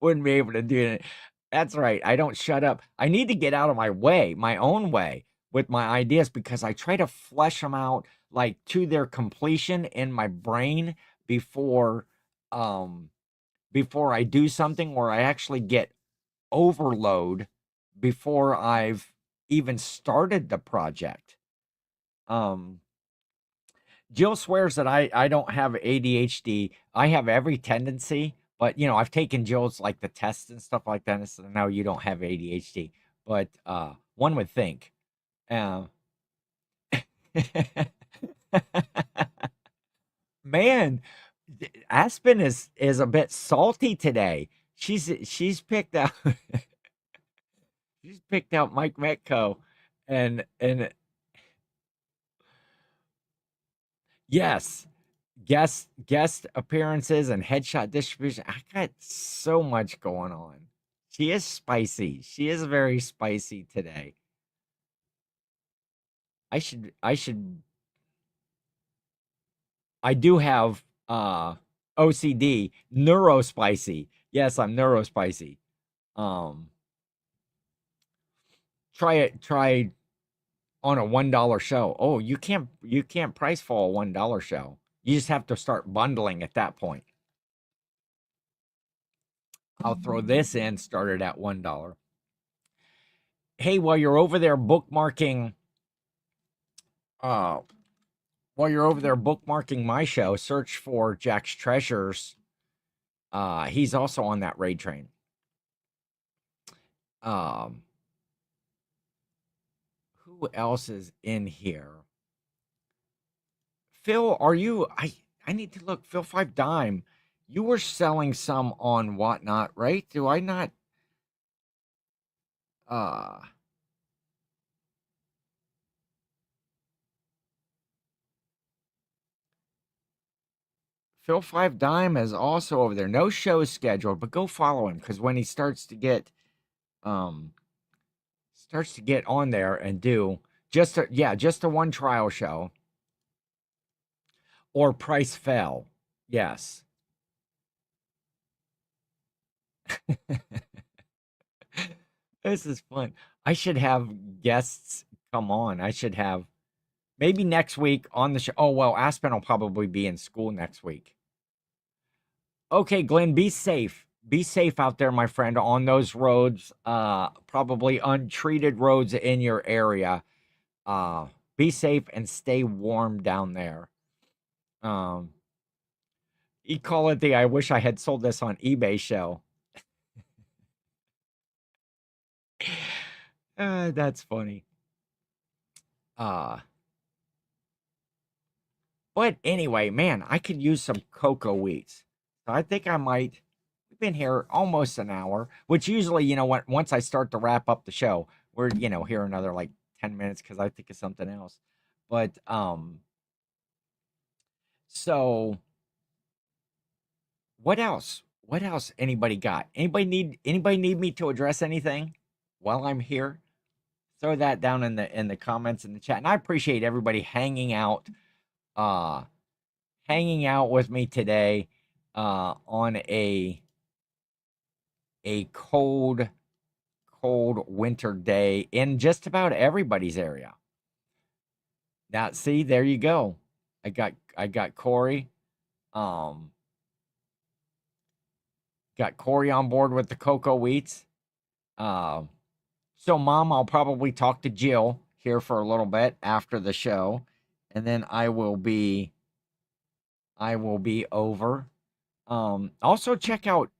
wouldn't be able to do it. That's right. I don't shut up. I need to get out of my way, my own way, with my ideas, because I try to flesh them out like to their completion in my brain before um before I do something, where I actually get overload before I've even started the project. Um Jill swears that I don't have ADHD. I have every tendency, but I've taken Jill's like the tests and stuff like that. And so no, you don't have ADHD. But one would think. Uh, Man, Aspen is a bit salty today. She's picked out she's picked out Mike Metco, and yes, guest appearances and headshot distribution. I got so much going on. She is spicy. She is very spicy today. I should I do have OCD, neurospicy. Yes, I'm neurospicy. Um try on a $1 show. Oh, you can't price fall a $1 show. You just have to start bundling at that point. I'll throw this in, started at $1. Hey, uh while you're over there bookmarking my show, search for Jack's Treasures. He's also on that raid train. Um, who else is in here? Phil, are you? I need to look. Phil Five Dime. You were selling some on Whatnot, right? Do I not? Uh, Phil Five Dime is also over there. No shows scheduled, but go follow him because when he um starts to get on there and do just a one trial show or price fell. Yes. This is fun. I should have guests come on. I should have maybe next week on the show. Oh, well, Aspen will probably be in school next week. Okay, Glenn, be safe. Be safe out there, my friend, on those roads, probably untreated roads in your area. Uh, be safe and stay warm down there. Um, you call it the I wish I had sold this on eBay show. That's funny. Uh, but anyway, man, I could use some cocoa wheats. So I think I might. We've been here almost an hour, which usually, what, once I start to wrap up the show, we're, here another like 10 minutes because I think of something else. But, so what else? What else anybody got? Anybody need me to address anything while I'm here? Throw that down in the comments in the chat. And I appreciate everybody uh hanging out with me today on a cold winter day in just about everybody's area. Now, see, there you go. I got Corey. Um got Corey on board with the cocoa wheats. Um so mom, I'll probably talk to Jill here for a little bit after the show, and then I will be over. Also check out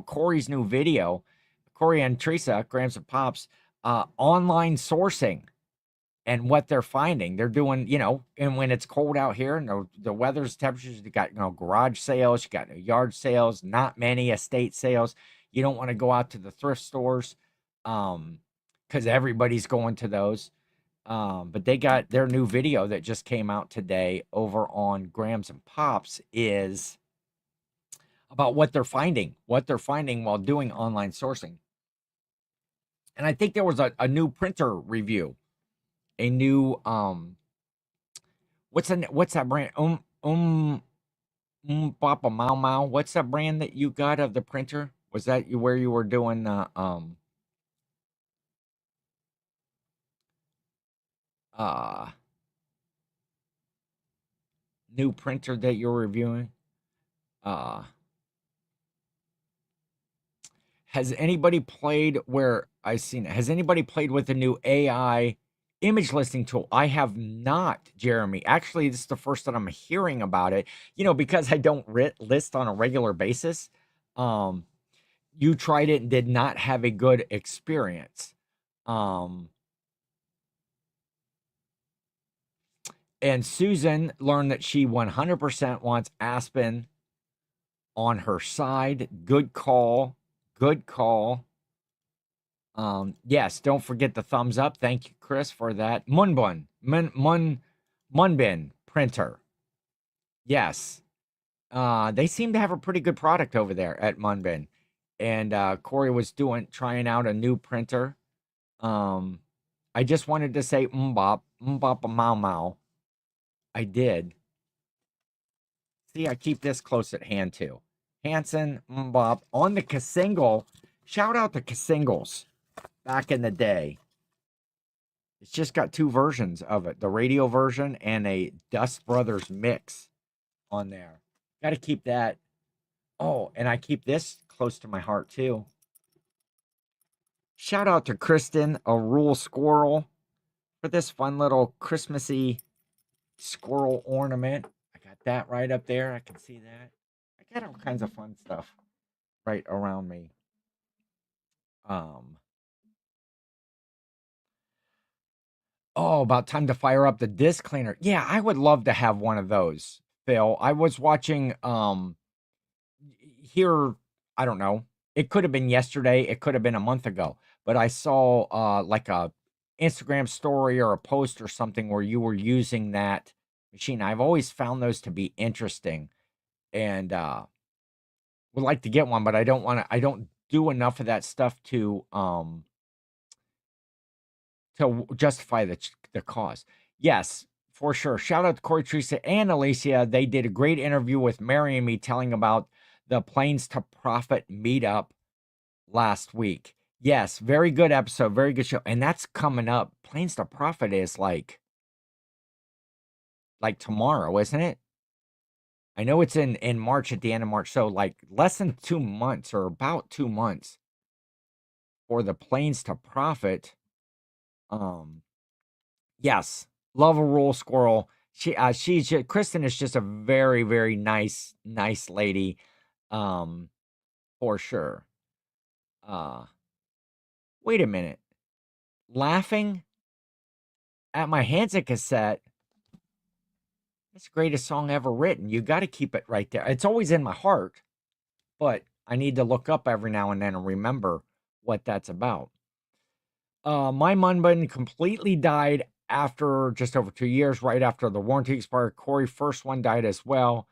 Corey's new video, Corey and Teresa, Grams and Pops, online sourcing and what they're finding. They're doing, and when it's cold out here and the weather's temperatures, you got, garage sales, you got yard sales, not many estate sales. You don't want to go out to the thrift stores, because everybody's going to those. But they got their new video that just came out today over on Grams and Pops is about what they're finding while doing online sourcing. And I think there was a new printer review, a new what's that brand? Papa Mau Mau. What's that brand that you got of the printer? Was that where you were doing the uh new printer that you're reviewing? Uh has anybody played where I seen it? Has anybody played with the new AI image listing tool? I have not, Jeremy. Actually, this is the first that I'm hearing about it. Because I don't list on a regular basis. Um, you tried it and did not have a good experience. Um, and Susan learned that she 100% wants Aspen on her side. Good call. Good call. Yes, don't forget the thumbs up. Thank you, Chris, for that. Munbin printer. Yes. They seem to have a pretty good product over there at Munbin. And Corey was trying out a new printer. Um, I just wanted to say mbop a mau mau. I did. See, I keep this close at hand too. Hanson mbop on the Kasingle. Shout out to Kasingles back in the day. It's just got two versions of it, the radio version and a Dust Brothers mix on there. Got to keep that. Oh, and I keep this close to my heart too. Shout out to Kristen, a rule squirrel, for this fun little Christmassy squirrel ornament. I got that right up there. I can see that. I got all kinds of fun stuff right around me. Um, Oh, about time to fire up the disc cleaner. Yeah, I would love to have one of those, Phil. I was watching here, I don't know. It could have been yesterday, it could have been a month ago, but I saw like a Instagram story or a post or something where you were using that machine. I've always found those to be interesting and would like to get one, but I don't do enough of that stuff to justify the cost. Yes, for sure. Shout out to Corey, Teresa, and Alicia. They did a great interview with Mary and me telling about the Planes to Profit meetup last week. Yes, very good episode, very good show. And that's coming up. Planes to Profit is like tomorrow, isn't it? I know it's in March, at the end of March. So like less than 2 months, or about 2 months, for the Planes to Profit. Um Yes, love a roll squirrel. Kristen is just a very, very nice lady, um, for sure. Uh, Wait a minute. Laughing at my Hansa cassette. That's the greatest song ever written. You got to keep it right there. It's always in my heart, but I need to look up every now and then and remember what that's about. My Munbun completely died after just over 2 years, right after the warranty expired. Corey, first one, died as well.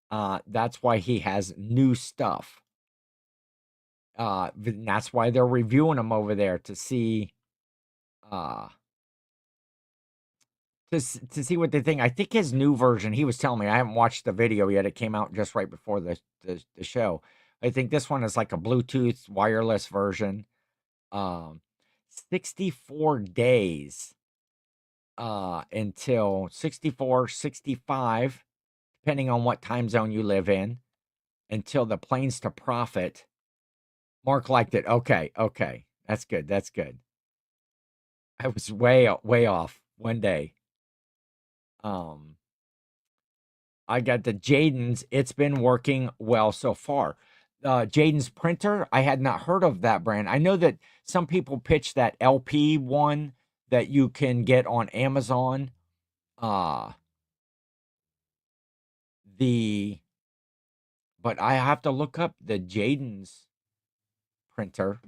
That's why he has new stuff. That's why they're reviewing him over there to see, uh, to see what they think. I think his new version. He was telling me, I haven't watched the video yet. It came out just right before the show. I think this one is like a Bluetooth wireless version. Um, 64 days until 64, 65, depending on what time zone you live in, until the Planes to Profit. Mark liked it. Okay, okay. That's good. That's good. I was way off one day. Um, I got the Jaden's. It's been working well so far. Jaden's printer, I had not heard of that brand. I know that some people pitch that LP one that you can get on Amazon. Uh, the but I have to look up the Jaden's printer.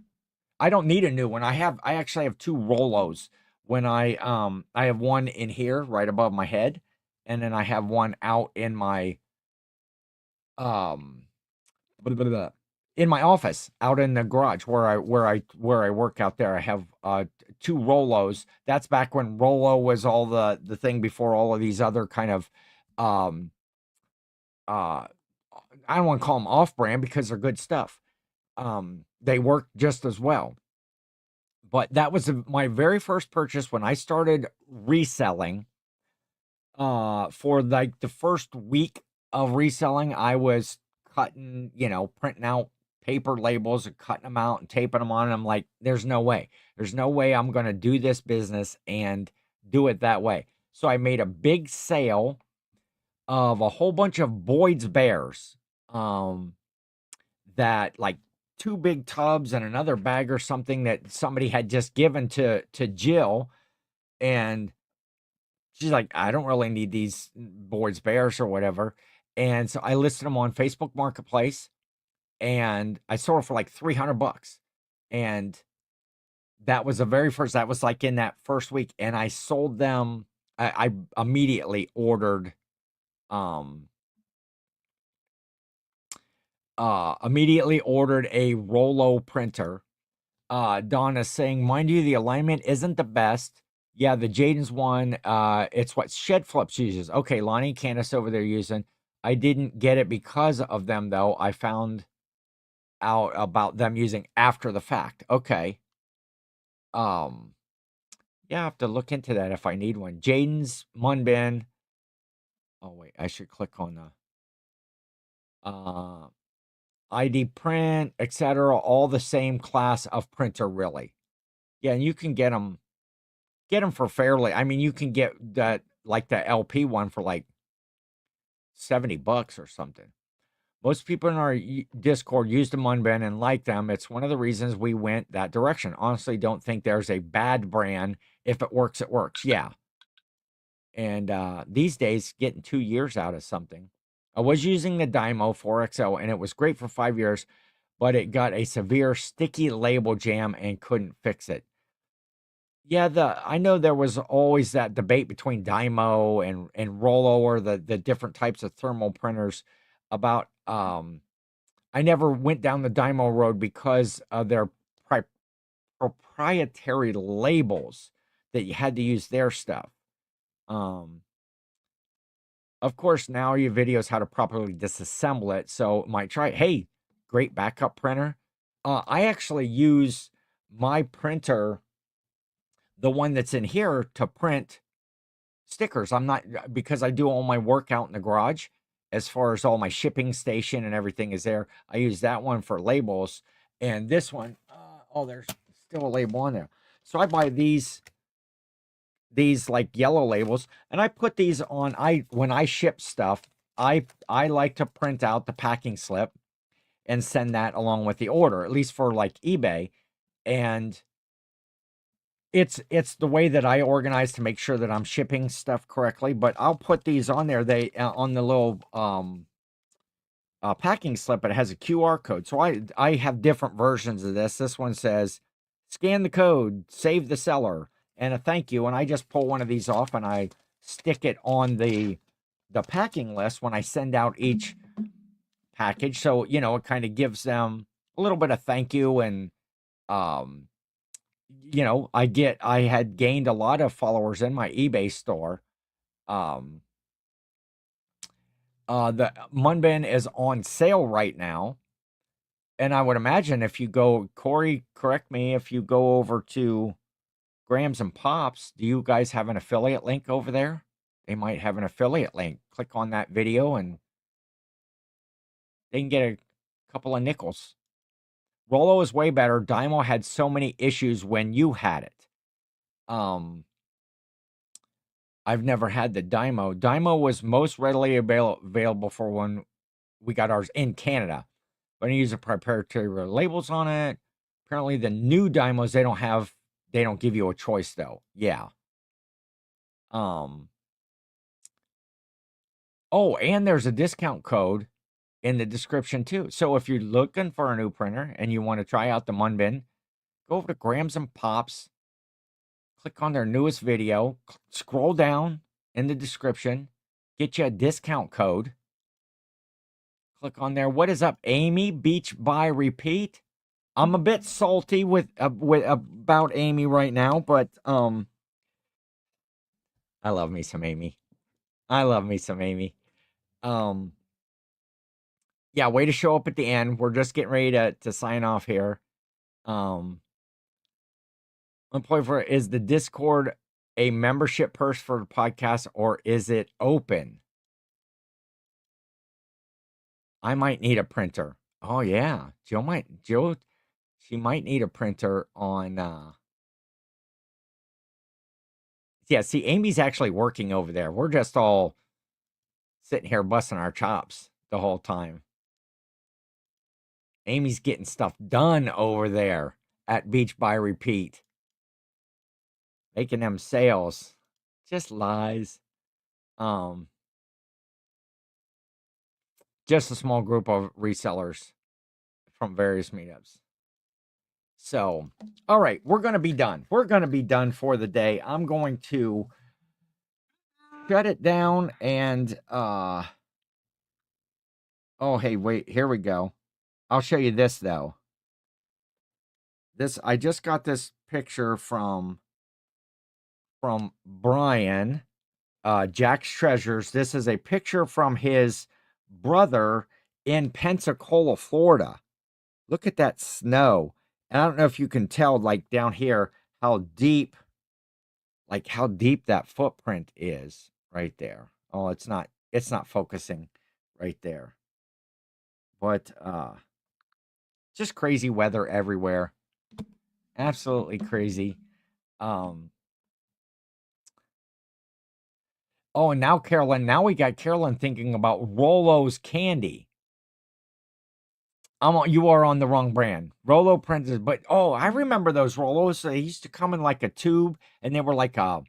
I don't need a new one. I actually have two Rolos. I have one in here right above my head, and then I have one out in my um blah, blah, blah, in my office, out in the garage where I work out there. I have two Rolos. That's back when Rolo was all the thing, before all of these other kind of um uh I don't want to call them off brand because they're good stuff. They work just as well. But that was my very first purchase when I started reselling. For like the first week of reselling, I was cutting, printing out paper labels and cutting them out and taping them on. And I'm like, there's no way. There's no way I'm going to do this business and do it that way. So I made a big sale of a whole bunch of Boyd's Bears. That like two big tubs and another bag or something that somebody had just given to Jill, and she's like, I don't really need these Boyd's Bears or whatever. And so I listed them on Facebook Marketplace, and I sold for like $300. And that was the very first, that was like in that first week. And I sold them. I um immediately ordered a Rolo printer. Donna's saying, mind you, the alignment isn't the best. Yeah, the Jaden's one, it's what Shed Flips uses. Okay, Lonnie Candace over there using. I didn't get it because of them, though. I found out about them using after the fact. Okay. Um, yeah, I have to look into that if I need one. Jaden's Munbin. Oh, wait, I should click on the ID print, etc. All the same class of printer, really. Yeah, and you can get them for fairly. I mean, you can get that, like the LP one, for like $70 or something. Most people in our Discord use the Munben and like them. It's one of the reasons we went that direction. Honestly, don't think there's a bad brand. If it works, it works. Yeah. And these days, getting 2 years out of something. I was using the Dymo 4XO, and it was great for 5 years, but it got a severe sticky label jam and couldn't fix it. Yeah, I know there was always that debate between Dymo and Rollo, or the different types of thermal printers about I never went down the Dymo road because of their proprietary labels that you had to use their stuff. Of course, now your videos how to properly disassemble it, so might try. Hey, great backup printer. I actually use my printer, the one that's in here, to print stickers. I'm not, because I do all my work out in the garage. As far as all my shipping station and everything is there, I use that one for labels. And this one, oh, there's still a label on there. So I buy these like yellow labels, and I put these on. When I ship stuff, I like to print out the packing slip and send that along with the order, at least for like eBay. And it's the way that I organize to make sure that I'm shipping stuff correctly. But I'll put these on there. They on the little packing slip, it has a QR code. So I have different versions of this. This one says, scan the code, save the seller, and a thank you. And I just pull one of these off and I stick it on the packing list when I send out each package. So, it kind of gives them a little bit of thank you. And, I had gained a lot of followers in my eBay store. The Munben is on sale right now. And I would imagine if you go, Corey, correct me, if you go over to Grams and Pops, do you guys have an affiliate link over there? They might have an affiliate link. Click on that video and they can get a couple of nickels. Rollo is way better. Dymo had so many issues when you had it. I've never had the Dymo. Dymo was most readily available for when we got ours in Canada. But I use a proprietary labels on it. Apparently, the new Dymos, they don't give you a choice though. Yeah. Oh, and there's a discount code in the description too. So if you're looking for a new printer and you want to try out the Munben, go over to Grams and Pops, click on their newest video, scroll down in the description, get you a discount code. Click on there. What is up, Amy? Beach by Repeat. I'm a bit salty with about Amy right now, but I love me some Amy. I love me some Amy. Yeah, way to show up at the end. We're just getting ready to sign off here. Employee for is the Discord a membership purse for the podcast, or is it open? I might need a printer. Oh yeah, Jill. She might need a printer on. Yeah, see, Amy's actually working over there. We're just all sitting here busting our chops the whole time. Amy's getting stuff done over there at Beach by Repeat. Making them sales. Just lies. Just a small group of resellers from various meetups. So, all right, we're going to be done. We're going to be done for the day. I'm going to shut it down and oh, hey, wait, here we go. I'll show you this though. I just got this picture from Brian, Jack's Treasures. This is a picture from his brother in Pensacola, Florida. Look at that snow. And I don't know if you can tell, like down here, how deep that footprint is right there. Oh, it's not focusing right there. But just crazy weather everywhere. Absolutely crazy. Oh, and now we got Carolyn thinking about Rollo's candy. You are on the wrong brand. Rolo Princess, but oh, I remember those Rolos. They used to come in like a tube, and they were like a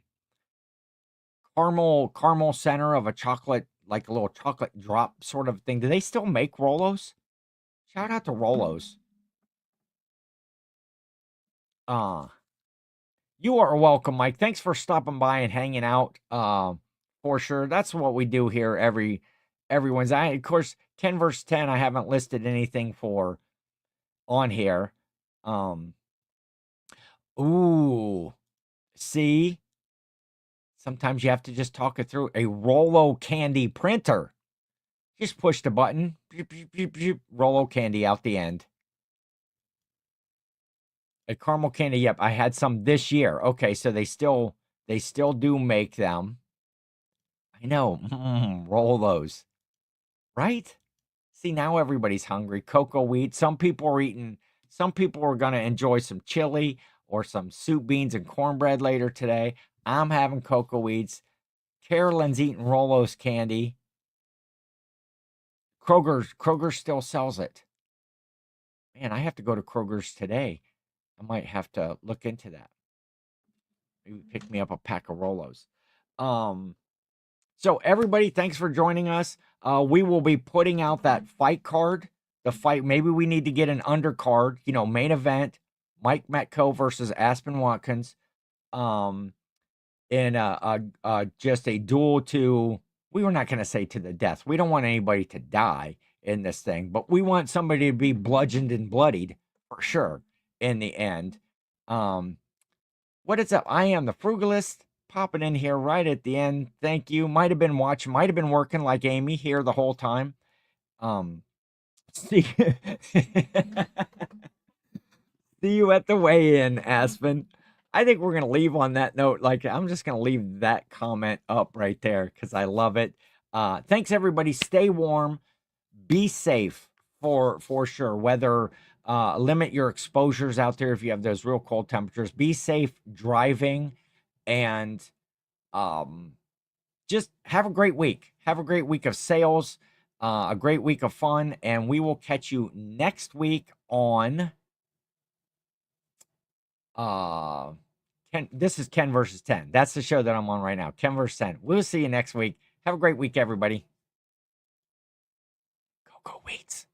caramel center of a chocolate, like a little chocolate drop sort of thing. Do they still make Rolos? Shout out to Rolos. Uh, you are welcome, Mike. Thanks for stopping by and hanging out. For sure. That's what we do here every Wednesday. Of course, 10 versus 10, I haven't listed anything for on here. Um, ooh, see, sometimes you have to just talk it through. A Rolo candy printer. Just push the button, Rolo candy out the end. A caramel candy. Yep, I had some this year. Okay, so they still do make them. I know. Roll those, right? See, now everybody's hungry. Cocoa wheat. Some people are eating. Some people are gonna enjoy some chili or some soup, beans, and cornbread later today. I'm having cocoa wheats. Carolyn's eating Rolos candy. Kroger still sells it. Man, I have to go to Kroger's today. I might have to look into that. Maybe pick me up a pack of Rolos. Um, so everybody, thanks for joining us. We will be putting out that fight card. The fight, maybe we need to get an undercard, main event, Mike Metco versus Aspen Watkins. In just a duel to, we were not going to say to the death. We don't want anybody to die in this thing, but we want somebody to be bludgeoned and bloodied for sure in the end. What is up? I am the Frugalist, popping in here right at the end. Thank you. Might have been watching, might have been working like Amy here the whole time. See, see you at the weigh-in, Aspen. I think we're gonna leave on that note. Like, I'm just gonna leave that comment up right there because I love it. Thanks everybody. Stay warm, be safe for sure. Whether limit your exposures out there if you have those real cold temperatures. Be safe driving, and just have a great week. Have a great week of sales, a great week of fun, and we will catch you next week on this is Ken versus 10. That's the show that I'm on right now. Ken versus 10. We'll see you next week. Have a great week, everybody. Go, Wheats.